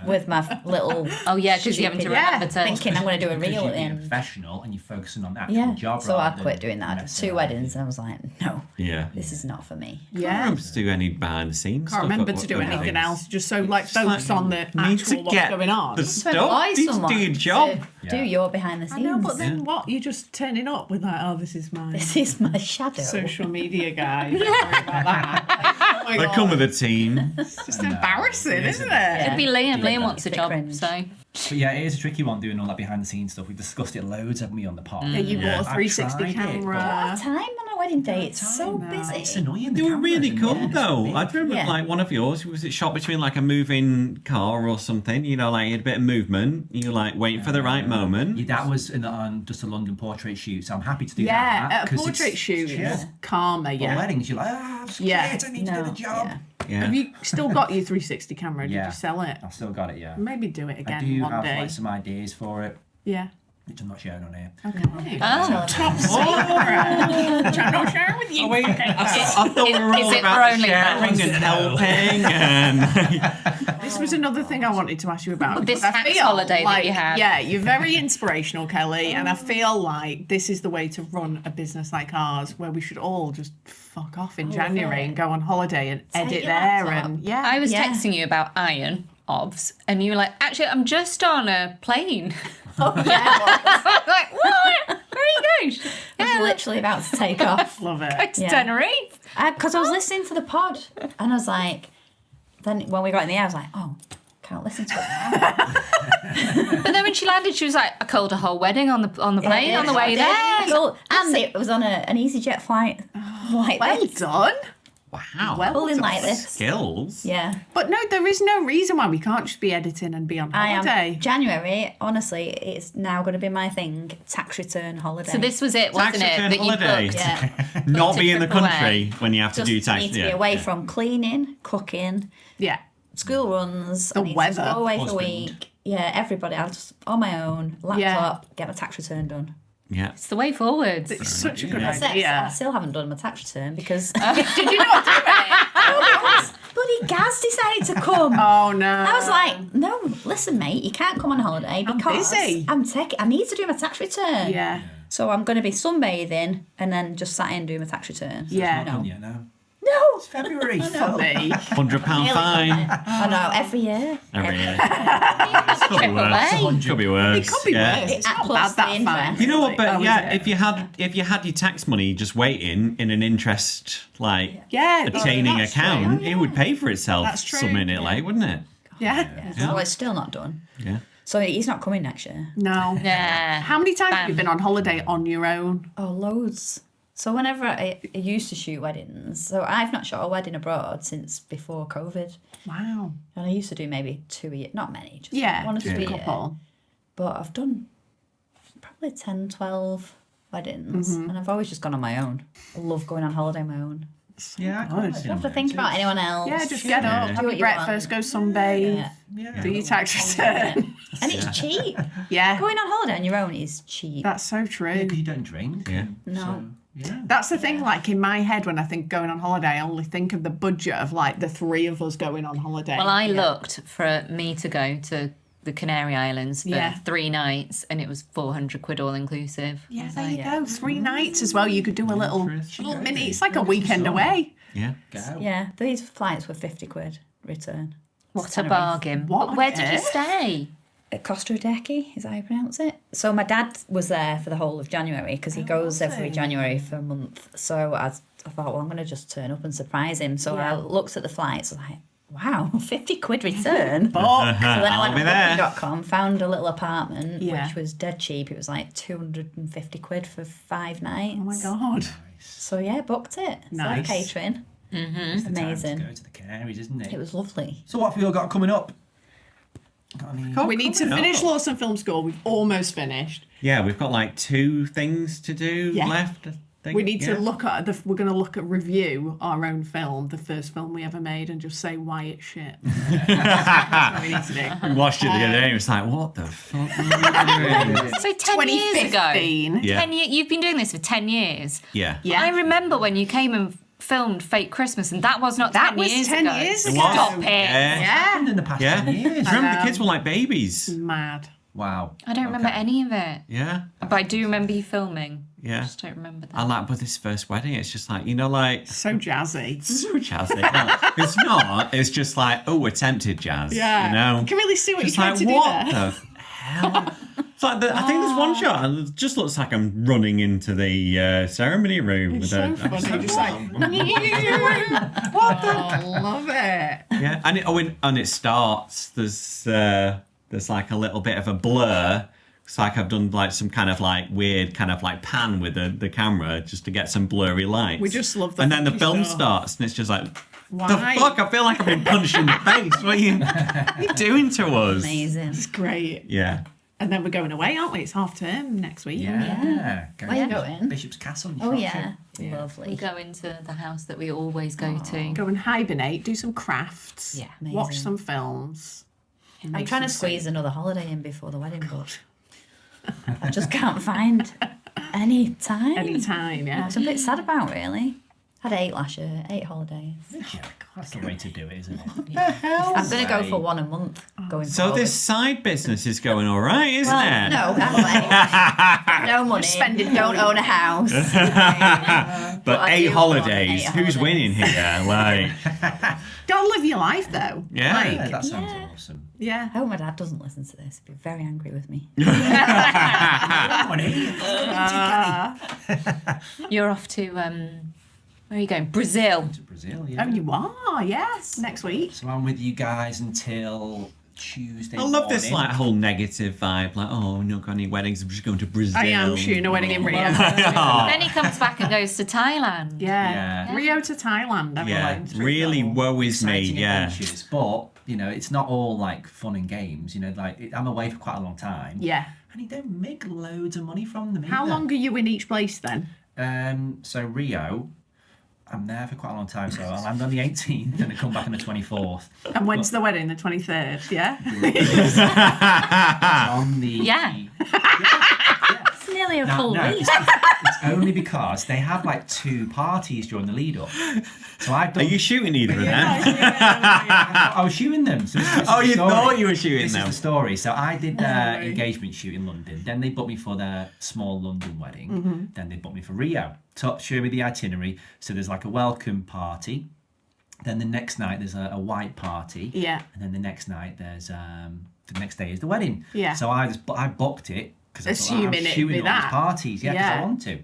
Speaker 2: with my little.
Speaker 5: Oh yeah, because you're having to
Speaker 2: stupid-
Speaker 5: remember to.
Speaker 2: Thinking I'm going to do a
Speaker 4: Because
Speaker 2: reel
Speaker 4: you're
Speaker 2: at the
Speaker 4: being
Speaker 2: end.
Speaker 4: professional and you're focusing on the actual
Speaker 2: Yeah,
Speaker 4: job.
Speaker 2: so I
Speaker 4: rather
Speaker 2: quit
Speaker 4: than
Speaker 2: doing that. I did
Speaker 4: messing
Speaker 2: 2
Speaker 4: around.
Speaker 2: weddings, and I was like, no,
Speaker 1: Yeah.
Speaker 2: this is not for me.
Speaker 1: I don't
Speaker 6: Yeah.
Speaker 1: remember to do any behind the scenes.
Speaker 6: Can't remember to do anything else. Just so like focus on the actual what's going on.
Speaker 1: the
Speaker 2: To
Speaker 1: stuff.
Speaker 2: employ
Speaker 1: Need to
Speaker 2: someone
Speaker 1: do your job.
Speaker 2: to do your behind the scenes.
Speaker 6: I know, but then what? You're just turning up with like, oh, this is my
Speaker 2: This is my shadow.
Speaker 6: social media guy. Don't worry about that. Oh my
Speaker 1: They
Speaker 6: God.
Speaker 1: come with a team.
Speaker 6: It's just embarrassing,
Speaker 4: It is
Speaker 6: isn't
Speaker 4: a
Speaker 6: it?
Speaker 5: It'd be Liam. Liam
Speaker 2: that.
Speaker 5: wants a
Speaker 2: Bit
Speaker 5: job,
Speaker 2: cringe.
Speaker 5: so
Speaker 4: But yeah, it is a tricky one doing all that behind the scenes stuff. We've discussed it loads, haven't we, on the pod?
Speaker 6: Yeah, you
Speaker 1: Yeah.
Speaker 6: bought a 360
Speaker 4: I've tried it,
Speaker 6: camera.
Speaker 2: What time on a wedding day? It's so busy.
Speaker 4: It's annoying.
Speaker 1: They
Speaker 4: the
Speaker 1: were really
Speaker 4: cameras,
Speaker 1: cool
Speaker 4: and
Speaker 1: though. I remember
Speaker 2: Yeah.
Speaker 1: like one of yours. Was it shot between like a moving car or something? You know, like you had a bit of movement. You were like waiting for the right moment.
Speaker 4: Yeah, that was on just a London portrait shoot, so I'm happy to do
Speaker 6: Yeah,
Speaker 4: that.
Speaker 6: at a
Speaker 4: 'cause
Speaker 6: portrait
Speaker 4: it's
Speaker 6: shoot
Speaker 4: chill.
Speaker 6: is calmer,
Speaker 4: But
Speaker 6: yeah.
Speaker 4: weddings, you're like, I'm scared,
Speaker 6: Yeah.
Speaker 4: I need to do the job.
Speaker 2: yeah.
Speaker 1: Yeah.
Speaker 6: Have you still got your 360 camera? Did
Speaker 4: Yeah.
Speaker 6: you sell it?
Speaker 4: I've still got it, yeah.
Speaker 6: Maybe do it
Speaker 4: I
Speaker 6: again
Speaker 4: do
Speaker 6: one
Speaker 4: have
Speaker 6: day.
Speaker 4: like some ideas for it.
Speaker 6: Yeah.
Speaker 4: which I'm not sharing on here.
Speaker 6: Okay.
Speaker 5: Oh.
Speaker 6: Top secret. Which I'm not sharing with you.
Speaker 1: Wait, I thought we were
Speaker 5: Is
Speaker 1: all
Speaker 5: it
Speaker 1: about
Speaker 5: for only
Speaker 1: sharing
Speaker 5: fans?
Speaker 1: and helping and...
Speaker 6: This was another thing I wanted to ask you about.
Speaker 5: This
Speaker 6: because I
Speaker 5: tax
Speaker 6: feel
Speaker 5: holiday that
Speaker 6: like,
Speaker 5: you had.
Speaker 6: Yeah, you're very inspirational, Kelly, and I feel like this is the way to run a business like ours, where we should all just fuck off in January
Speaker 2: it.
Speaker 6: and go on holiday and
Speaker 2: Take
Speaker 6: edit
Speaker 2: your
Speaker 6: there.
Speaker 2: laptop.
Speaker 6: And yeah,
Speaker 5: I was
Speaker 2: Yeah.
Speaker 5: texting you about iron obs, and you were like, actually, I'm just on a plane. I was like, what? Where are you going?
Speaker 2: I was literally about to take off.
Speaker 6: love it.
Speaker 5: Go to
Speaker 2: Yeah.
Speaker 5: Tenerife.
Speaker 2: Because I was listening to the pod, and I was like, then when we got in the air, I was like, oh, can't listen to it now.
Speaker 5: But then when she landed, she was like, I called a whole wedding on the plane on the way there.
Speaker 2: Cool. And it was on an EasyJet flight. Like
Speaker 6: Well
Speaker 2: this.
Speaker 6: done.
Speaker 1: Wow.
Speaker 6: Well
Speaker 2: Pulling
Speaker 6: done.
Speaker 2: like this.
Speaker 1: Skills.
Speaker 2: Yeah.
Speaker 6: But no, there is no reason why we can't just be editing and be on
Speaker 2: I
Speaker 6: holiday.
Speaker 2: am. January, honestly, it's now going to be my thing. Tax return holiday.
Speaker 5: So this was it, wasn't
Speaker 1: Tax
Speaker 5: it?
Speaker 1: return
Speaker 5: That you
Speaker 1: holiday.
Speaker 5: booked.
Speaker 2: Yeah.
Speaker 1: Not
Speaker 5: to
Speaker 1: be in the
Speaker 5: trip away.
Speaker 1: country when you have to
Speaker 2: Just
Speaker 1: do tax.
Speaker 2: need to be away from cleaning, cooking,
Speaker 6: Yeah.
Speaker 2: school runs.
Speaker 6: The
Speaker 2: I need
Speaker 6: weather.
Speaker 2: to go away for a
Speaker 4: Husband.
Speaker 2: week. Yeah, everybody. I'll just, on my own, laptop, get my tax return done.
Speaker 1: Yeah.
Speaker 5: It's the way forwards.
Speaker 6: It's such a good
Speaker 2: I
Speaker 6: idea.
Speaker 2: still haven't done my tax return because
Speaker 6: Did you not do it?
Speaker 2: bloody Gaz decided to come.
Speaker 6: Oh no.
Speaker 2: I was like, no, listen, mate, you can't come on holiday because
Speaker 6: busy.
Speaker 2: I need to do my tax return.
Speaker 6: Yeah.
Speaker 2: So I'm going to be sunbathing and then just sat in doing my tax return.
Speaker 6: Yeah.
Speaker 2: No.
Speaker 4: Yeah, no.
Speaker 2: No.
Speaker 4: It's February.
Speaker 6: Funny.
Speaker 1: £100 fine
Speaker 2: I know, every year.
Speaker 1: every year. Could be worse. Could be worse.
Speaker 6: It could be
Speaker 1: yeah.
Speaker 6: worse. It's
Speaker 2: At
Speaker 6: not
Speaker 2: plus
Speaker 6: bad
Speaker 2: the
Speaker 6: that fine.
Speaker 2: interest.
Speaker 1: You know what? But
Speaker 6: Oh, is
Speaker 1: yeah,
Speaker 6: it?
Speaker 1: if you had your tax money just waiting in an interest like
Speaker 6: Yeah.
Speaker 1: attaining
Speaker 6: that's
Speaker 1: account,
Speaker 6: true.
Speaker 1: it would pay for itself
Speaker 6: That's true.
Speaker 1: some minute late, wouldn't it?
Speaker 6: Yeah.
Speaker 2: So it's still not done.
Speaker 1: Yeah.
Speaker 2: So he's not coming next year.
Speaker 6: No.
Speaker 5: Yeah.
Speaker 6: How many times have you been on holiday on your own?
Speaker 2: Oh, loads. So whenever I used to shoot weddings, so I've not shot a wedding abroad since before COVID.
Speaker 6: Wow.
Speaker 2: And I used to do maybe 2 a year, not many, just
Speaker 6: Yeah.
Speaker 2: one or two a
Speaker 6: Just a
Speaker 2: year.
Speaker 6: couple.
Speaker 2: But I've done probably 10, 12 weddings, and I've always just gone on my own. I love going on holiday on my own.
Speaker 4: Yeah, I
Speaker 6: Good.
Speaker 4: can't
Speaker 2: You don't have to think about anyone else.
Speaker 6: Yeah, just get up,
Speaker 2: Do
Speaker 6: have
Speaker 2: what
Speaker 6: a
Speaker 2: you
Speaker 6: breakfast, go sunbathe,
Speaker 2: Yeah.
Speaker 4: Yeah.
Speaker 6: do your tax return.
Speaker 2: And it's cheap.
Speaker 6: Yeah.
Speaker 2: Going on holiday on your own is cheap.
Speaker 6: That's so true.
Speaker 4: Because you don't drink.
Speaker 1: Yeah.
Speaker 2: No.
Speaker 4: Yeah.
Speaker 6: That's the thing, like in my head, when I think going on holiday, I only think of the budget of like the three of us going on holiday.
Speaker 5: Well, I looked for me to go to the Canary Islands for
Speaker 6: Yeah.
Speaker 5: 3 nights, and it was £400 all inclusive.
Speaker 6: Yeah, there you go. 3 nights as well. You could do a little
Speaker 4: Interesting.
Speaker 6: mini. It's like a weekend away.
Speaker 1: Yeah.
Speaker 4: Go.
Speaker 2: Yeah, these flights were £50 return.
Speaker 5: What a bargain.
Speaker 6: What
Speaker 5: But
Speaker 6: on
Speaker 5: where did you
Speaker 6: earth?
Speaker 5: stay?
Speaker 2: At Costa Rica is how you pronounce it. So my dad was there for the whole of January because he goes every January for a month. So I thought, well, I'm going to just turn up and surprise him. So I looked at the flights, like, wow, £50 return. So then I
Speaker 1: I'll
Speaker 2: went
Speaker 1: be
Speaker 2: on
Speaker 1: there.
Speaker 2: booking.com, found a little apartment,
Speaker 6: Yeah.
Speaker 2: which was dead cheap. It was like £250 for 5 nights.
Speaker 6: Oh my God.
Speaker 2: So yeah, booked it.
Speaker 6: Nice.
Speaker 2: So catering.
Speaker 4: It's the time
Speaker 2: Amazing.
Speaker 4: to go to the Canaries, isn't it?
Speaker 2: It was lovely.
Speaker 4: So what have you all got coming up? Got any...
Speaker 6: We need to
Speaker 1: coming
Speaker 6: finish
Speaker 1: up.
Speaker 6: Lawson Film School. We've almost finished.
Speaker 1: Yeah, we've got like 2 things to do
Speaker 6: Yeah.
Speaker 1: left. I think.
Speaker 6: We need to
Speaker 1: Yeah.
Speaker 6: look at we're going to look at review our own film, the first film we ever made, and just say why it's shit. That's what we need to do.
Speaker 1: We watched it the other day and it was like, what the fuck are you doing?
Speaker 5: So 10 years ago.
Speaker 6: 2015.
Speaker 1: Yeah.
Speaker 5: 10 you've been doing this for 10 years.
Speaker 1: Yeah.
Speaker 6: Yeah.
Speaker 5: I remember when you came and filmed Fake Christmas, and that was not
Speaker 6: That
Speaker 5: 10
Speaker 6: was
Speaker 5: years
Speaker 6: 10
Speaker 5: ago.
Speaker 6: years
Speaker 1: It
Speaker 6: ago.
Speaker 1: was.
Speaker 5: Stop it.
Speaker 1: Yeah.
Speaker 6: Yeah.
Speaker 4: in the past
Speaker 1: Yeah.
Speaker 4: 10 years.
Speaker 1: Remember the kids were like babies.
Speaker 6: Mad.
Speaker 4: Wow.
Speaker 5: I don't remember any of it.
Speaker 1: Yeah.
Speaker 5: But I do remember you filming. I
Speaker 1: Yeah.
Speaker 5: just don't remember that.
Speaker 1: I like, but this first wedding, it's just like, you know, like,
Speaker 6: So jazzy.
Speaker 1: so jazzy. No, it's not. It's just like, oh, attempted jazz.
Speaker 6: Yeah.
Speaker 1: You know?
Speaker 6: You can really see what
Speaker 1: It's
Speaker 6: you're trying
Speaker 1: like,
Speaker 6: to do
Speaker 1: what
Speaker 6: there.
Speaker 1: the hell? It's like, I think there's one shot, and it just looks like I'm running into the ceremony room.
Speaker 6: It's
Speaker 1: with
Speaker 6: so
Speaker 1: a,
Speaker 6: funny. Just like, what the? I love it.
Speaker 1: Yeah, and it starts. There's like a little bit of a blur. It's like I've done like some kind of like weird kind of like pan with the camera just to get some blurry lights.
Speaker 6: We just love the
Speaker 1: And then the
Speaker 6: funky
Speaker 1: film
Speaker 6: stuff.
Speaker 1: starts, and it's just like,
Speaker 6: Why?
Speaker 1: the fuck? I feel like I've been punched in the face. What are you doing to us?
Speaker 2: Amazing.
Speaker 6: It's great.
Speaker 1: Yeah.
Speaker 6: And then we're going away, aren't we? It's half term next week.
Speaker 4: Yeah.
Speaker 2: Where you going?
Speaker 4: Bishop's Castle. in
Speaker 2: Oh
Speaker 4: Shropshire.
Speaker 2: yeah, lovely.
Speaker 5: We go into the house that we always go to.
Speaker 6: Go and hibernate, do some crafts.
Speaker 5: Yeah.
Speaker 6: Watch
Speaker 2: Amazing.
Speaker 6: some films.
Speaker 2: I'm trying to squeeze another holiday in before the wedding, but I just can't find any time.
Speaker 6: Any time, yeah.
Speaker 2: Which I'm a bit sad about, really. Had 8 last year, 8 holidays.
Speaker 4: Yeah, that's the way to do it, isn't it?
Speaker 2: I'm going to go for 1 a month going
Speaker 1: So
Speaker 2: forward.
Speaker 1: this side business is going all right, isn't
Speaker 2: Well,
Speaker 1: it?
Speaker 2: no, anyway. No money.
Speaker 6: Spending
Speaker 2: Don't own a house.
Speaker 1: But
Speaker 2: I
Speaker 1: 8
Speaker 2: do
Speaker 1: holidays.
Speaker 2: want 8
Speaker 1: Who's
Speaker 2: holidays.
Speaker 1: winning here? Like,
Speaker 6: Go live your life, though.
Speaker 1: Yeah.
Speaker 6: Like,
Speaker 4: Yeah, that sounds awesome.
Speaker 6: yeah.
Speaker 2: I hope my dad doesn't listen to this. He'd be very angry with me.
Speaker 5: You're off to where are you going? Brazil.
Speaker 4: To Brazil, yeah.
Speaker 6: Oh, you are, yes. Next week.
Speaker 4: So I'm with you guys until Tuesday
Speaker 1: I love this
Speaker 4: morning.
Speaker 1: like whole negative vibe. Like, oh, I'm not got any weddings. I'm just going to Brazil.
Speaker 6: I am shooting a wedding in Rio.
Speaker 5: Then he comes back and goes to Thailand.
Speaker 6: Yeah. Rio to Thailand.
Speaker 1: Yeah, really woe is me.
Speaker 4: Exciting
Speaker 1: Yeah.
Speaker 4: adventures, but you know it's not all like fun and games. You know, like I'm away for quite a long time.
Speaker 6: Yeah.
Speaker 4: And you don't make loads of money from them.
Speaker 6: How
Speaker 4: either.
Speaker 6: long are you in each place then?
Speaker 4: So Rio, I'm there for quite a long time. So I'll land on the 18th and I come back on the 24th.
Speaker 6: And when's the wedding? The 23rd, yeah?
Speaker 4: On the
Speaker 5: Yeah.
Speaker 2: It's nearly a full
Speaker 4: no,
Speaker 2: week.
Speaker 4: it's only because they have like 2 parties during the lead up. So I've done.
Speaker 1: Are you shooting either of them?
Speaker 4: I was shooting them. So this is
Speaker 1: Oh,
Speaker 4: the
Speaker 1: you
Speaker 4: story.
Speaker 1: thought you were shooting
Speaker 4: This
Speaker 1: them.
Speaker 4: is the story. So I did their engagement shoot in London. Then they booked me for their small London wedding. Then they booked me for Rio. Show me the itinerary. So there's like a welcome party. Then the next night there's a white party.
Speaker 6: Yeah.
Speaker 4: And then the next night there's the next day is the wedding.
Speaker 6: Yeah.
Speaker 4: So I booked it because I thought I'm
Speaker 6: Assuming it'd
Speaker 4: shooting
Speaker 6: be
Speaker 4: all
Speaker 6: that.
Speaker 4: these parties. Yeah, because
Speaker 6: Yeah.
Speaker 4: I want to.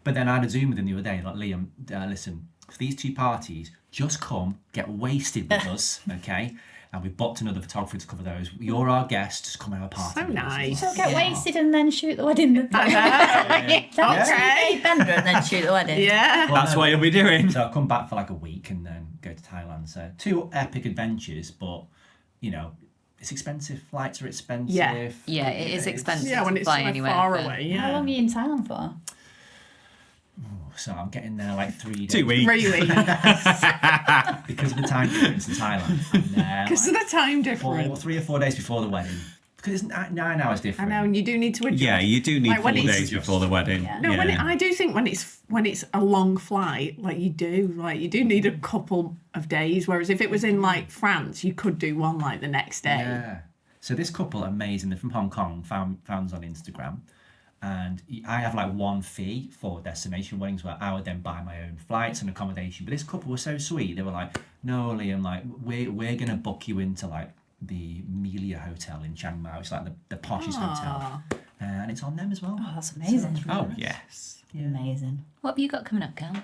Speaker 4: But then I had a Zoom with him the other day. Like, Liam, listen, for these 2 parties, just come, get wasted with us, okay? And we booked another photographer to cover those. You're our guest, just come have a party.
Speaker 6: So
Speaker 4: with us as
Speaker 6: nice.
Speaker 4: well.
Speaker 2: So get wasted and then shoot the wedding. Don't
Speaker 6: Okay.
Speaker 2: shoot Bender and then shoot the wedding.
Speaker 6: Yeah.
Speaker 1: That's what you'll be doing.
Speaker 4: So I'll come back for like a week and then go to Thailand. So 2 epic adventures, but, you know, it's expensive. Flights are expensive.
Speaker 6: Yeah.
Speaker 5: Yeah, it is
Speaker 4: It's-
Speaker 5: expensive
Speaker 6: Yeah, when
Speaker 5: to
Speaker 6: it's
Speaker 5: fly
Speaker 6: so
Speaker 5: anywhere.
Speaker 6: far
Speaker 5: but-
Speaker 6: away,
Speaker 2: How
Speaker 6: yeah.
Speaker 2: long are you in Thailand for?
Speaker 4: So I'm getting there like 3 days.
Speaker 1: 2 weeks.
Speaker 6: Really?
Speaker 4: Because of the time difference in Thailand. I'm there
Speaker 6: Because of
Speaker 4: like
Speaker 6: the time
Speaker 4: 4,
Speaker 6: difference.
Speaker 4: 3 or 4 days before the wedding. Because it's 9 hours
Speaker 6: I
Speaker 4: different.
Speaker 6: know, and you do need to adjust.
Speaker 1: Yeah, you do need
Speaker 6: Like,
Speaker 1: 4
Speaker 6: when it's-
Speaker 1: days before the wedding.
Speaker 2: Yeah.
Speaker 6: No,
Speaker 1: yeah.
Speaker 6: I do think when it's a long flight, like you do need a couple of days. Whereas if it was in like France, you could do one like the next day.
Speaker 4: Yeah. So this couple, amazing. They're from Hong Kong. Found us on Instagram, and I have like one fee for destination weddings where I would then buy my own flights and accommodation. But this couple was so sweet. They were like, "No, Liam, like we're gonna book you into like the Melia Hotel in Chiang Mai. It's like the poshest hotel, and it's on them as well."
Speaker 2: Oh, that's amazing.
Speaker 1: Oh, yes.
Speaker 2: Amazing.
Speaker 5: What have you got coming up, Cal?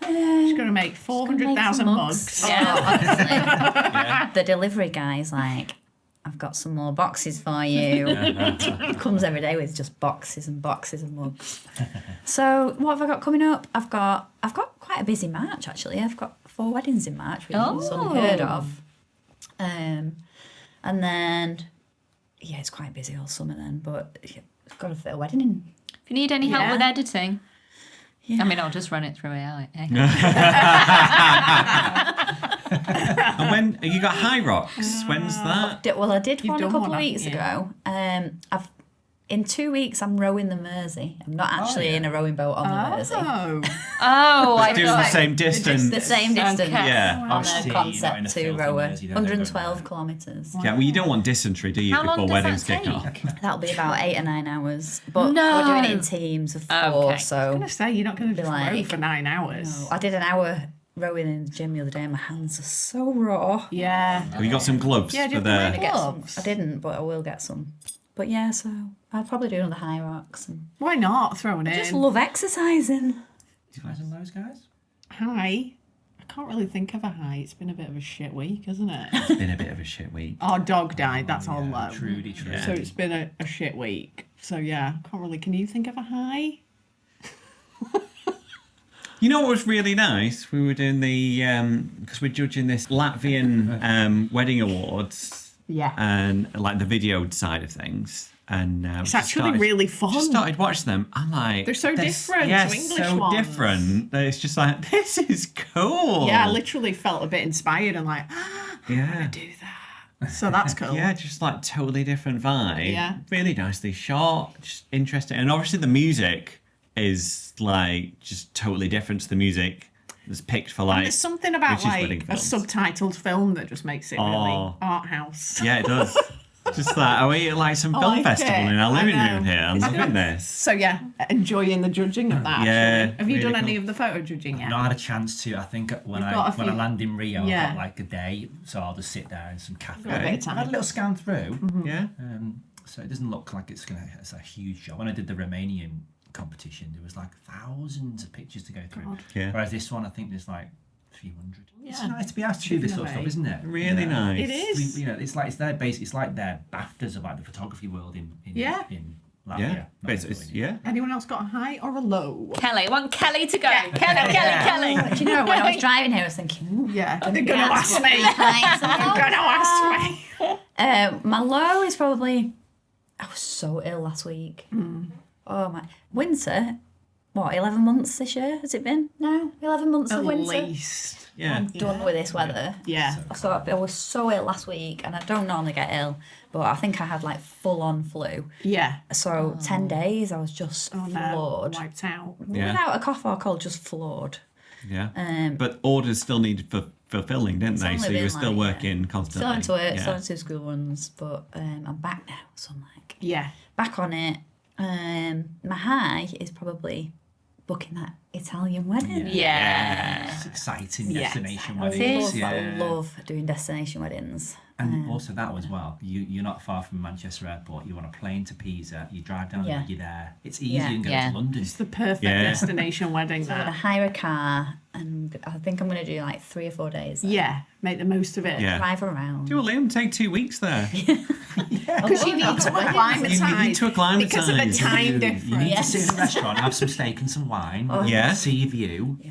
Speaker 6: She's going to make 400,000 mugs.
Speaker 2: Yeah, honestly. The delivery guy's like, I've got some more boxes for you. Comes every day with just boxes and boxes of mugs. So what have I got coming up? I've got quite a busy March actually. I've got 4 weddings in March, which is unheard of. And then it's quite busy all summer then, but I've got to fit a wedding in.
Speaker 5: If you need any help
Speaker 6: Yeah.
Speaker 5: with editing,
Speaker 2: Yeah.
Speaker 5: I mean, I'll just run it through AI. Eh?
Speaker 1: And when you got High Rocks? When's that?
Speaker 2: I did one a
Speaker 6: done
Speaker 2: couple
Speaker 6: one,
Speaker 2: of weeks
Speaker 6: haven't
Speaker 2: ago. In 2 weeks, I'm rowing the Mersey. I'm not actually in a rowing boat on the Mersey.
Speaker 6: Oh.
Speaker 5: Oh, I
Speaker 1: Doing the
Speaker 5: thought.
Speaker 1: same distance.
Speaker 2: The same distance.
Speaker 5: Okay.
Speaker 1: Yeah.
Speaker 2: On
Speaker 4: Obviously,
Speaker 2: a
Speaker 4: you're not in
Speaker 2: concept
Speaker 4: a
Speaker 2: 2
Speaker 4: filthy
Speaker 2: rower.
Speaker 4: Mersey, don't go
Speaker 2: 112
Speaker 4: there.
Speaker 2: kilometres.
Speaker 1: Yeah, well, you don't want dysentery, do you,
Speaker 5: How long
Speaker 1: before
Speaker 5: does
Speaker 1: weddings
Speaker 5: that
Speaker 1: kick off?
Speaker 5: take?
Speaker 2: That'll be about 8 or 9 hours. But
Speaker 5: No.
Speaker 2: we're doing it in teams of 4,
Speaker 5: Okay.
Speaker 6: I'm
Speaker 2: so
Speaker 6: going to say, you're not going to
Speaker 2: Be
Speaker 6: row
Speaker 2: like-
Speaker 6: for 9 hours.
Speaker 2: I did an hour rowing in the gym the other day and my hands are so raw.
Speaker 6: Yeah.
Speaker 1: Have you got some gloves
Speaker 6: Yeah, do
Speaker 1: for
Speaker 6: you
Speaker 1: the...
Speaker 6: have to
Speaker 2: Get some.
Speaker 6: Gloves.
Speaker 2: I didn't, but I will get some. But yeah, so I'll probably do another High Rocks. And
Speaker 6: Why not? Throwing it
Speaker 2: just
Speaker 6: in.
Speaker 2: love exercising.
Speaker 4: Highs and lows, guys.
Speaker 6: Hi. I can't really think of a high. It's been a bit of a shit week, hasn't it?
Speaker 1: It's been a bit of a shit week.
Speaker 6: Our dog died. That's all low.
Speaker 4: Trudy.
Speaker 1: Yeah.
Speaker 6: So it's been a shit week. So yeah, can't really. Can you think of a high?
Speaker 1: You know what was really nice? We were doing the... Because we're judging this Latvian wedding awards.
Speaker 6: Yeah.
Speaker 1: And like the video side of things. And
Speaker 6: It's actually really fun.
Speaker 1: Just started watching them. I'm like...
Speaker 6: They're so different to
Speaker 1: Yes,
Speaker 6: English
Speaker 1: so
Speaker 6: ones.
Speaker 1: different. That it's just like, this is cool.
Speaker 6: Yeah, I literally felt a bit inspired and like,
Speaker 1: Yeah.
Speaker 6: do that. So that's cool.
Speaker 1: Yeah, just like totally different vibe.
Speaker 6: Yeah.
Speaker 1: Really nicely shot, just interesting. And obviously the music is like just totally different to the music that's picked for like.
Speaker 6: There's something about
Speaker 1: Richie's wedding
Speaker 6: like a
Speaker 1: films.
Speaker 6: subtitled film that just makes it really
Speaker 1: Oh.
Speaker 6: art house.
Speaker 1: Yeah, it does. Just like, are we at like some film
Speaker 6: like
Speaker 1: festival
Speaker 6: it.
Speaker 1: in our
Speaker 6: I
Speaker 1: living
Speaker 6: know.
Speaker 1: room here? I'm loving this.
Speaker 6: So yeah, enjoying the judging of that.
Speaker 1: Yeah,
Speaker 6: actually. Have you
Speaker 1: really
Speaker 6: done any
Speaker 1: cool.
Speaker 6: of the photo judging yet?
Speaker 4: Not had a chance to. I think when
Speaker 6: You've got a
Speaker 4: when I
Speaker 6: few-
Speaker 4: land in Rio,
Speaker 6: Yeah.
Speaker 4: I've got like a day, so I'll just sit there in some cafe.
Speaker 6: Got a bit of time.
Speaker 4: I had a little scan through,
Speaker 1: Yeah.
Speaker 4: so it doesn't look like it's a huge job. When I did the Romanian competition, there was like thousands of pictures to go through.
Speaker 1: Yeah.
Speaker 4: Whereas this one, I think there's like a few hundred. It's
Speaker 6: Yeah.
Speaker 4: nice to be asked to do this sort of stuff, isn't it?
Speaker 1: Really nice.
Speaker 6: It is.
Speaker 4: You know, it's their base. It's like their BAFTAs of like the photography world in
Speaker 6: Yeah.
Speaker 4: in Latvia.
Speaker 1: Yeah.
Speaker 4: not
Speaker 1: But it's,
Speaker 4: Lithuania.
Speaker 1: yeah.
Speaker 6: Anyone else got a high or a low?
Speaker 5: Kelly, I want Kelly to go. Kelly.
Speaker 2: Do you know, when I was driving here, I was thinking, ooh,
Speaker 6: Yeah, they're gonna
Speaker 2: that's
Speaker 6: ask me.
Speaker 2: nice.
Speaker 6: They're gonna ask me.
Speaker 2: My low is probably, I was so ill last week. Oh my, winter. What, 11 months this year has it been now? 11 months
Speaker 6: At
Speaker 2: of winter.
Speaker 6: least.
Speaker 1: Yeah.
Speaker 2: I'm done with this weather.
Speaker 6: Yeah.
Speaker 2: So I was so ill last week, and I don't normally get ill, but I think I had like full on flu.
Speaker 6: Yeah.
Speaker 2: So 10 days I was just
Speaker 6: Oh no.
Speaker 2: floored.
Speaker 6: Wiped out.
Speaker 1: Yeah.
Speaker 2: Without a cough or a cold, just floored.
Speaker 1: Yeah. But orders still needed fulfilling, didn't they?
Speaker 2: only
Speaker 1: So you
Speaker 2: been
Speaker 1: were still
Speaker 2: like,
Speaker 1: working constantly.
Speaker 2: Still into it,
Speaker 1: Yeah.
Speaker 2: still into school runs, but I'm back now, so I'm like
Speaker 6: Yeah.
Speaker 2: back on it. My high is probably booking that Italian wedding.
Speaker 5: Yeah.
Speaker 4: It's exciting
Speaker 6: Yes.
Speaker 4: destination
Speaker 2: I
Speaker 4: weddings.
Speaker 2: love doing destination weddings.
Speaker 4: And also that as well. You're not far from Manchester Airport. You're on a plane to Pisa. You drive down
Speaker 2: Yeah.
Speaker 4: and you're there. It's easy
Speaker 2: Yeah.
Speaker 4: and go
Speaker 5: Yeah.
Speaker 4: to London.
Speaker 6: It's the perfect
Speaker 1: Yeah.
Speaker 6: destination wedding.
Speaker 2: I'm going to
Speaker 6: That.
Speaker 2: hire a car, and I think I'm going to do like 3 or 4 days.
Speaker 6: Yeah. Make the most of it.
Speaker 1: Yeah.
Speaker 2: Drive around.
Speaker 1: Do a Liam, take 2 weeks there.
Speaker 6: Because you need to acclimatise.
Speaker 1: You need to acclimatise.
Speaker 6: Because of the time
Speaker 4: You
Speaker 6: difference.
Speaker 4: need
Speaker 2: Yes.
Speaker 4: to sit in a restaurant, have some steak and some wine.
Speaker 1: Yeah.
Speaker 4: Sea view.
Speaker 2: Yeah,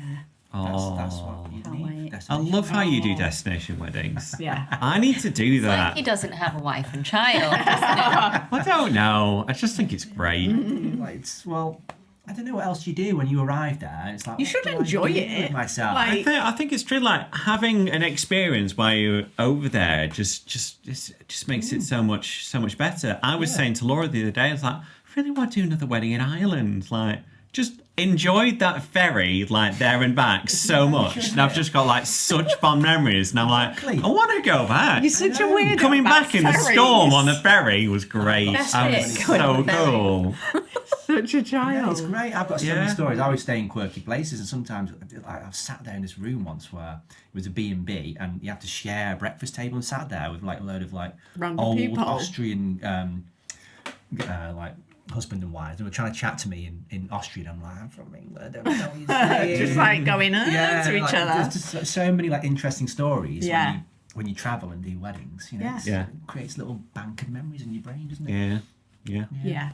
Speaker 4: That's what you
Speaker 2: Can't
Speaker 4: need.
Speaker 2: wait.
Speaker 1: I
Speaker 4: Destination.
Speaker 1: love how you do destination weddings.
Speaker 6: Yeah.
Speaker 1: I need to do
Speaker 5: Like
Speaker 1: that.
Speaker 5: he doesn't have a wife and child.
Speaker 1: I don't know. I just think it's great.
Speaker 4: Like, well, I don't know what else you do when you arrive there. It's like
Speaker 6: You
Speaker 4: what
Speaker 6: should
Speaker 4: do I
Speaker 6: enjoy
Speaker 4: do
Speaker 6: it.
Speaker 4: with myself.
Speaker 6: Like-
Speaker 1: I think it's true. Like having an experience while you're over there just makes it so much better. I was saying to Laura the other day, I was like, I really want to do another wedding in Ireland. Like, just enjoyed that ferry like there and back so much, and I've just got like such fond memories. And I'm like,
Speaker 4: Exactly.
Speaker 1: I want to go back.
Speaker 6: You're such a weirdo.
Speaker 1: Coming
Speaker 6: about
Speaker 1: back in the
Speaker 6: ferries.
Speaker 1: storm on the ferry was great.
Speaker 2: Best
Speaker 1: I
Speaker 2: bit,
Speaker 1: was
Speaker 2: going
Speaker 1: so
Speaker 2: on the ferry.
Speaker 1: cool.
Speaker 6: Such a
Speaker 4: Yeah,
Speaker 6: child.
Speaker 4: it's great. I've got so
Speaker 1: Yeah.
Speaker 4: many stories. I always stay in quirky places, and sometimes I've sat there in this room once where it was a B&B, and you have to share a breakfast table, and sat there with like a load of like
Speaker 6: Random
Speaker 4: old
Speaker 6: people.
Speaker 4: Austrian like husband and wives, and were trying to chat to me in Austrian. I'm like, I'm from England. I don't know what you're saying.
Speaker 6: Just like going to each
Speaker 4: like,
Speaker 6: other.
Speaker 4: There's just so many like interesting stories.
Speaker 6: Yeah.
Speaker 4: When you travel and do weddings, you know,
Speaker 6: Yeah.
Speaker 1: Yeah.
Speaker 4: it creates a little bank of memories in your brain, doesn't it?
Speaker 1: Yeah. Yeah.
Speaker 6: Yeah.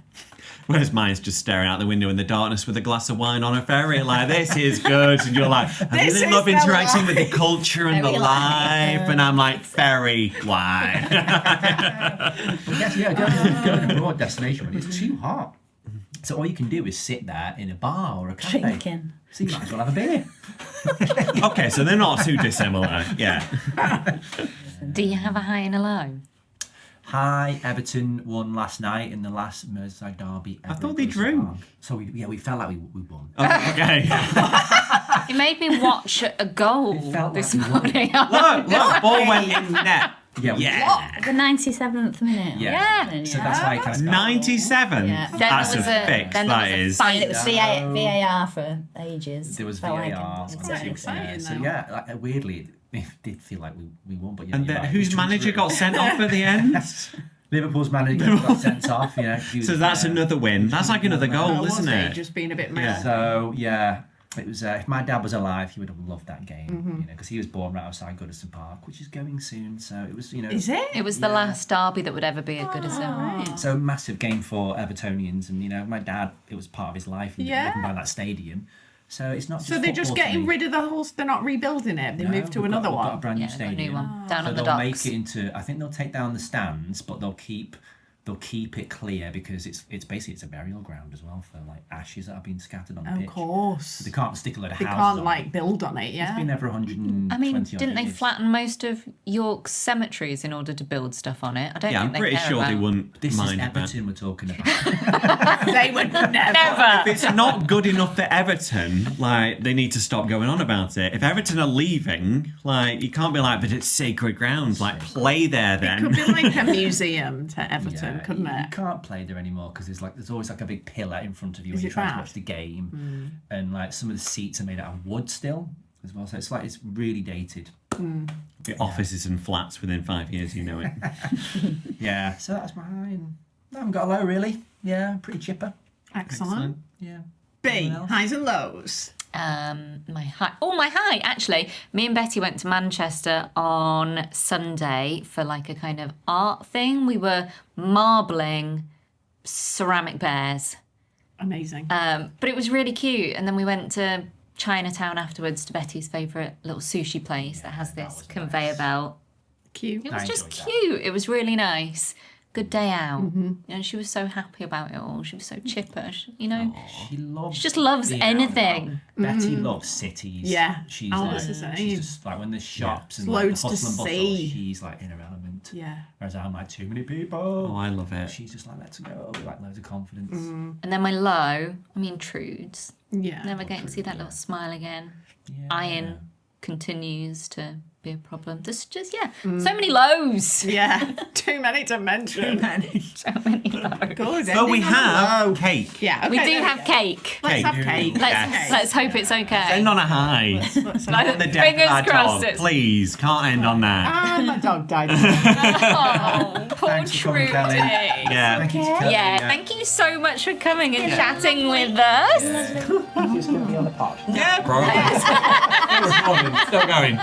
Speaker 1: Whereas mine's just staring out the window in the darkness with a glass of wine on a ferry, like, this is good. And you're like, I
Speaker 6: This
Speaker 1: really
Speaker 6: is
Speaker 1: love
Speaker 6: the
Speaker 1: interacting with the
Speaker 6: life.
Speaker 1: culture and the
Speaker 2: Very
Speaker 1: life.
Speaker 2: life.
Speaker 1: And I'm like, ferry wine.
Speaker 4: Yes, yeah, going abroad destination when it's too hot. So all you can do is sit there in a bar or a cafe.
Speaker 2: Drinking.
Speaker 4: So you might as well have a beer.
Speaker 1: Okay, so they're not too dissimilar. Yeah.
Speaker 5: Do you have a high and a low?
Speaker 4: Hi, Everton won last night in the last Merseyside derby ever.
Speaker 1: I thought
Speaker 4: at
Speaker 1: they
Speaker 4: Goodison
Speaker 1: drew.
Speaker 4: Park. So we felt like we won.
Speaker 1: Oh, okay.
Speaker 5: It made me watch a goal
Speaker 4: felt
Speaker 5: this
Speaker 4: like we won.
Speaker 5: morning.
Speaker 1: Look, ball went in net.
Speaker 4: Yeah.
Speaker 1: Yeah.
Speaker 2: The 97th minute.
Speaker 4: Yeah. So that's why it kind of
Speaker 1: 97.
Speaker 2: Yeah.
Speaker 5: Then
Speaker 1: That's
Speaker 5: there was
Speaker 1: a fix.
Speaker 5: then there
Speaker 1: That
Speaker 5: was a
Speaker 1: is.
Speaker 5: fight.
Speaker 2: It was VAR for ages.
Speaker 4: There was
Speaker 2: Felt like
Speaker 4: VAR.
Speaker 2: it.
Speaker 4: on
Speaker 6: quite
Speaker 4: two-
Speaker 6: exciting,
Speaker 4: So
Speaker 6: though.
Speaker 4: yeah, like, weirdly, it did feel like we won. But yeah,
Speaker 1: And
Speaker 4: you're right,
Speaker 1: whose
Speaker 4: we
Speaker 1: manager
Speaker 4: drew.
Speaker 1: got sent off at the end?
Speaker 4: Liverpool's manager got sent off. Yeah.
Speaker 1: So that's another win. That's like another goal,
Speaker 6: Was
Speaker 1: isn't it?
Speaker 6: Just being a bit
Speaker 1: Yeah.
Speaker 6: mad.
Speaker 4: So yeah, it was. If my dad was alive, he would have loved that game. You know, because he was born right outside Goodison Park, which is going soon. So it was. You know,
Speaker 6: Is it?
Speaker 5: It was the last derby that would ever be as good as it.
Speaker 4: so massive game for Evertonians, and you know, my dad, it was part of his life, and
Speaker 6: Yeah.
Speaker 4: living by that stadium. So it's not. Just
Speaker 6: So they're just
Speaker 4: football to
Speaker 6: getting
Speaker 4: me.
Speaker 6: rid of the whole. They're not rebuilding it. They
Speaker 4: No,
Speaker 6: moved to
Speaker 4: we've got-
Speaker 6: another
Speaker 4: we've got a
Speaker 6: one.
Speaker 4: brand new
Speaker 5: Yeah, they've got a
Speaker 4: stadium.
Speaker 5: new one down
Speaker 4: So
Speaker 5: on the
Speaker 4: they'll
Speaker 5: docks.
Speaker 4: make it into. I think they'll take down the stands, but they'll keep they'll keep it clear because it's basically it's a burial ground as well for like ashes that have been scattered on the pitch.
Speaker 6: Of course.
Speaker 4: They can't stick a load of
Speaker 6: They
Speaker 4: houses
Speaker 6: can't
Speaker 4: on
Speaker 6: like
Speaker 4: it.
Speaker 6: build on it, yeah.
Speaker 4: It's been there for 120
Speaker 5: I mean,
Speaker 4: odd
Speaker 5: didn't they
Speaker 4: years.
Speaker 5: flatten most of York's cemeteries in order to build stuff on it? I don't
Speaker 1: Yeah,
Speaker 5: think
Speaker 1: I'm
Speaker 5: they
Speaker 1: pretty
Speaker 5: care
Speaker 1: sure they
Speaker 5: about-
Speaker 1: wouldn't
Speaker 4: This is
Speaker 1: mind about.
Speaker 4: Everton we're talking about.
Speaker 6: They would never.
Speaker 5: Never.
Speaker 1: If it's not good enough for Everton, like, they need to stop going on about it. If Everton are leaving, like, you can't be like, but it's sacred ground. Like, play there then.
Speaker 6: Could be like a museum to Everton, couldn't
Speaker 4: you
Speaker 6: it?
Speaker 4: can't play there anymore because there's always like a big pillar in front of you
Speaker 6: Is
Speaker 4: when you're
Speaker 6: it
Speaker 4: trying to
Speaker 6: bad?
Speaker 4: watch the game, and like some of the seats are made out of wood still as well. So it's like it's really dated.
Speaker 1: The offices and flats within 5 years, you know it.
Speaker 4: Yeah. So that's mine. I haven't got a low really. Yeah, pretty chipper.
Speaker 6: Excellent.
Speaker 4: Yeah.
Speaker 6: B,
Speaker 4: Anyone else?
Speaker 6: highs and lows.
Speaker 5: My high. Actually, me and Betty went to Manchester on Sunday for like a kind of art thing. We were marbling ceramic bears.
Speaker 6: Amazing.
Speaker 5: But it was really cute. And then we went to Chinatown afterwards to Betty's favourite little sushi place that has this conveyor belt.
Speaker 6: Cute.
Speaker 5: It was
Speaker 4: I
Speaker 5: just
Speaker 4: enjoyed that.
Speaker 5: cute. It was really nice. Good day out. And she was so happy about it all. She was so chipper. You know,
Speaker 4: She loves.
Speaker 5: she just loves
Speaker 4: being out and
Speaker 5: anything.
Speaker 4: about. Betty loves cities.
Speaker 6: Yeah.
Speaker 4: She's
Speaker 6: Oh,
Speaker 4: like,
Speaker 6: it's the same.
Speaker 4: she's just like when there's shops and
Speaker 6: Loads
Speaker 4: like
Speaker 6: to
Speaker 4: the hustle and bustle,
Speaker 6: see.
Speaker 4: she's like in her element.
Speaker 6: Yeah.
Speaker 4: Whereas I'm like too many people.
Speaker 1: Oh, I love it.
Speaker 4: She's just like let's go with like loads of confidence.
Speaker 5: And then my low, I mean, Trude's.
Speaker 6: Yeah.
Speaker 5: Never getting to see that little smile again.
Speaker 4: Yeah.
Speaker 5: Iron continues to be a problem. There's just, so many lows.
Speaker 6: Yeah. Too many to mention.
Speaker 5: So many lows.
Speaker 6: Good.
Speaker 1: But we
Speaker 6: ending on a
Speaker 1: have
Speaker 6: low.
Speaker 1: cake.
Speaker 6: Yeah. Okay,
Speaker 5: We do
Speaker 6: there
Speaker 5: have cake.
Speaker 6: Let's have cake.
Speaker 5: Let's hope it's okay.
Speaker 1: End on a high. Not on the death
Speaker 5: Fingers
Speaker 1: of our
Speaker 5: crossed
Speaker 1: dog.
Speaker 5: it's-
Speaker 1: Please, can't end on that.
Speaker 6: Ah, my dog died.
Speaker 5: Oh, poor
Speaker 4: Thanks for coming,
Speaker 5: Trudy.
Speaker 4: Kelly.
Speaker 1: Yeah.
Speaker 4: Thank you to Kelly.
Speaker 5: Yeah, thank you so much for coming and chatting with us.
Speaker 4: He's going to be on the pod.
Speaker 1: Yeah, probably. Still going.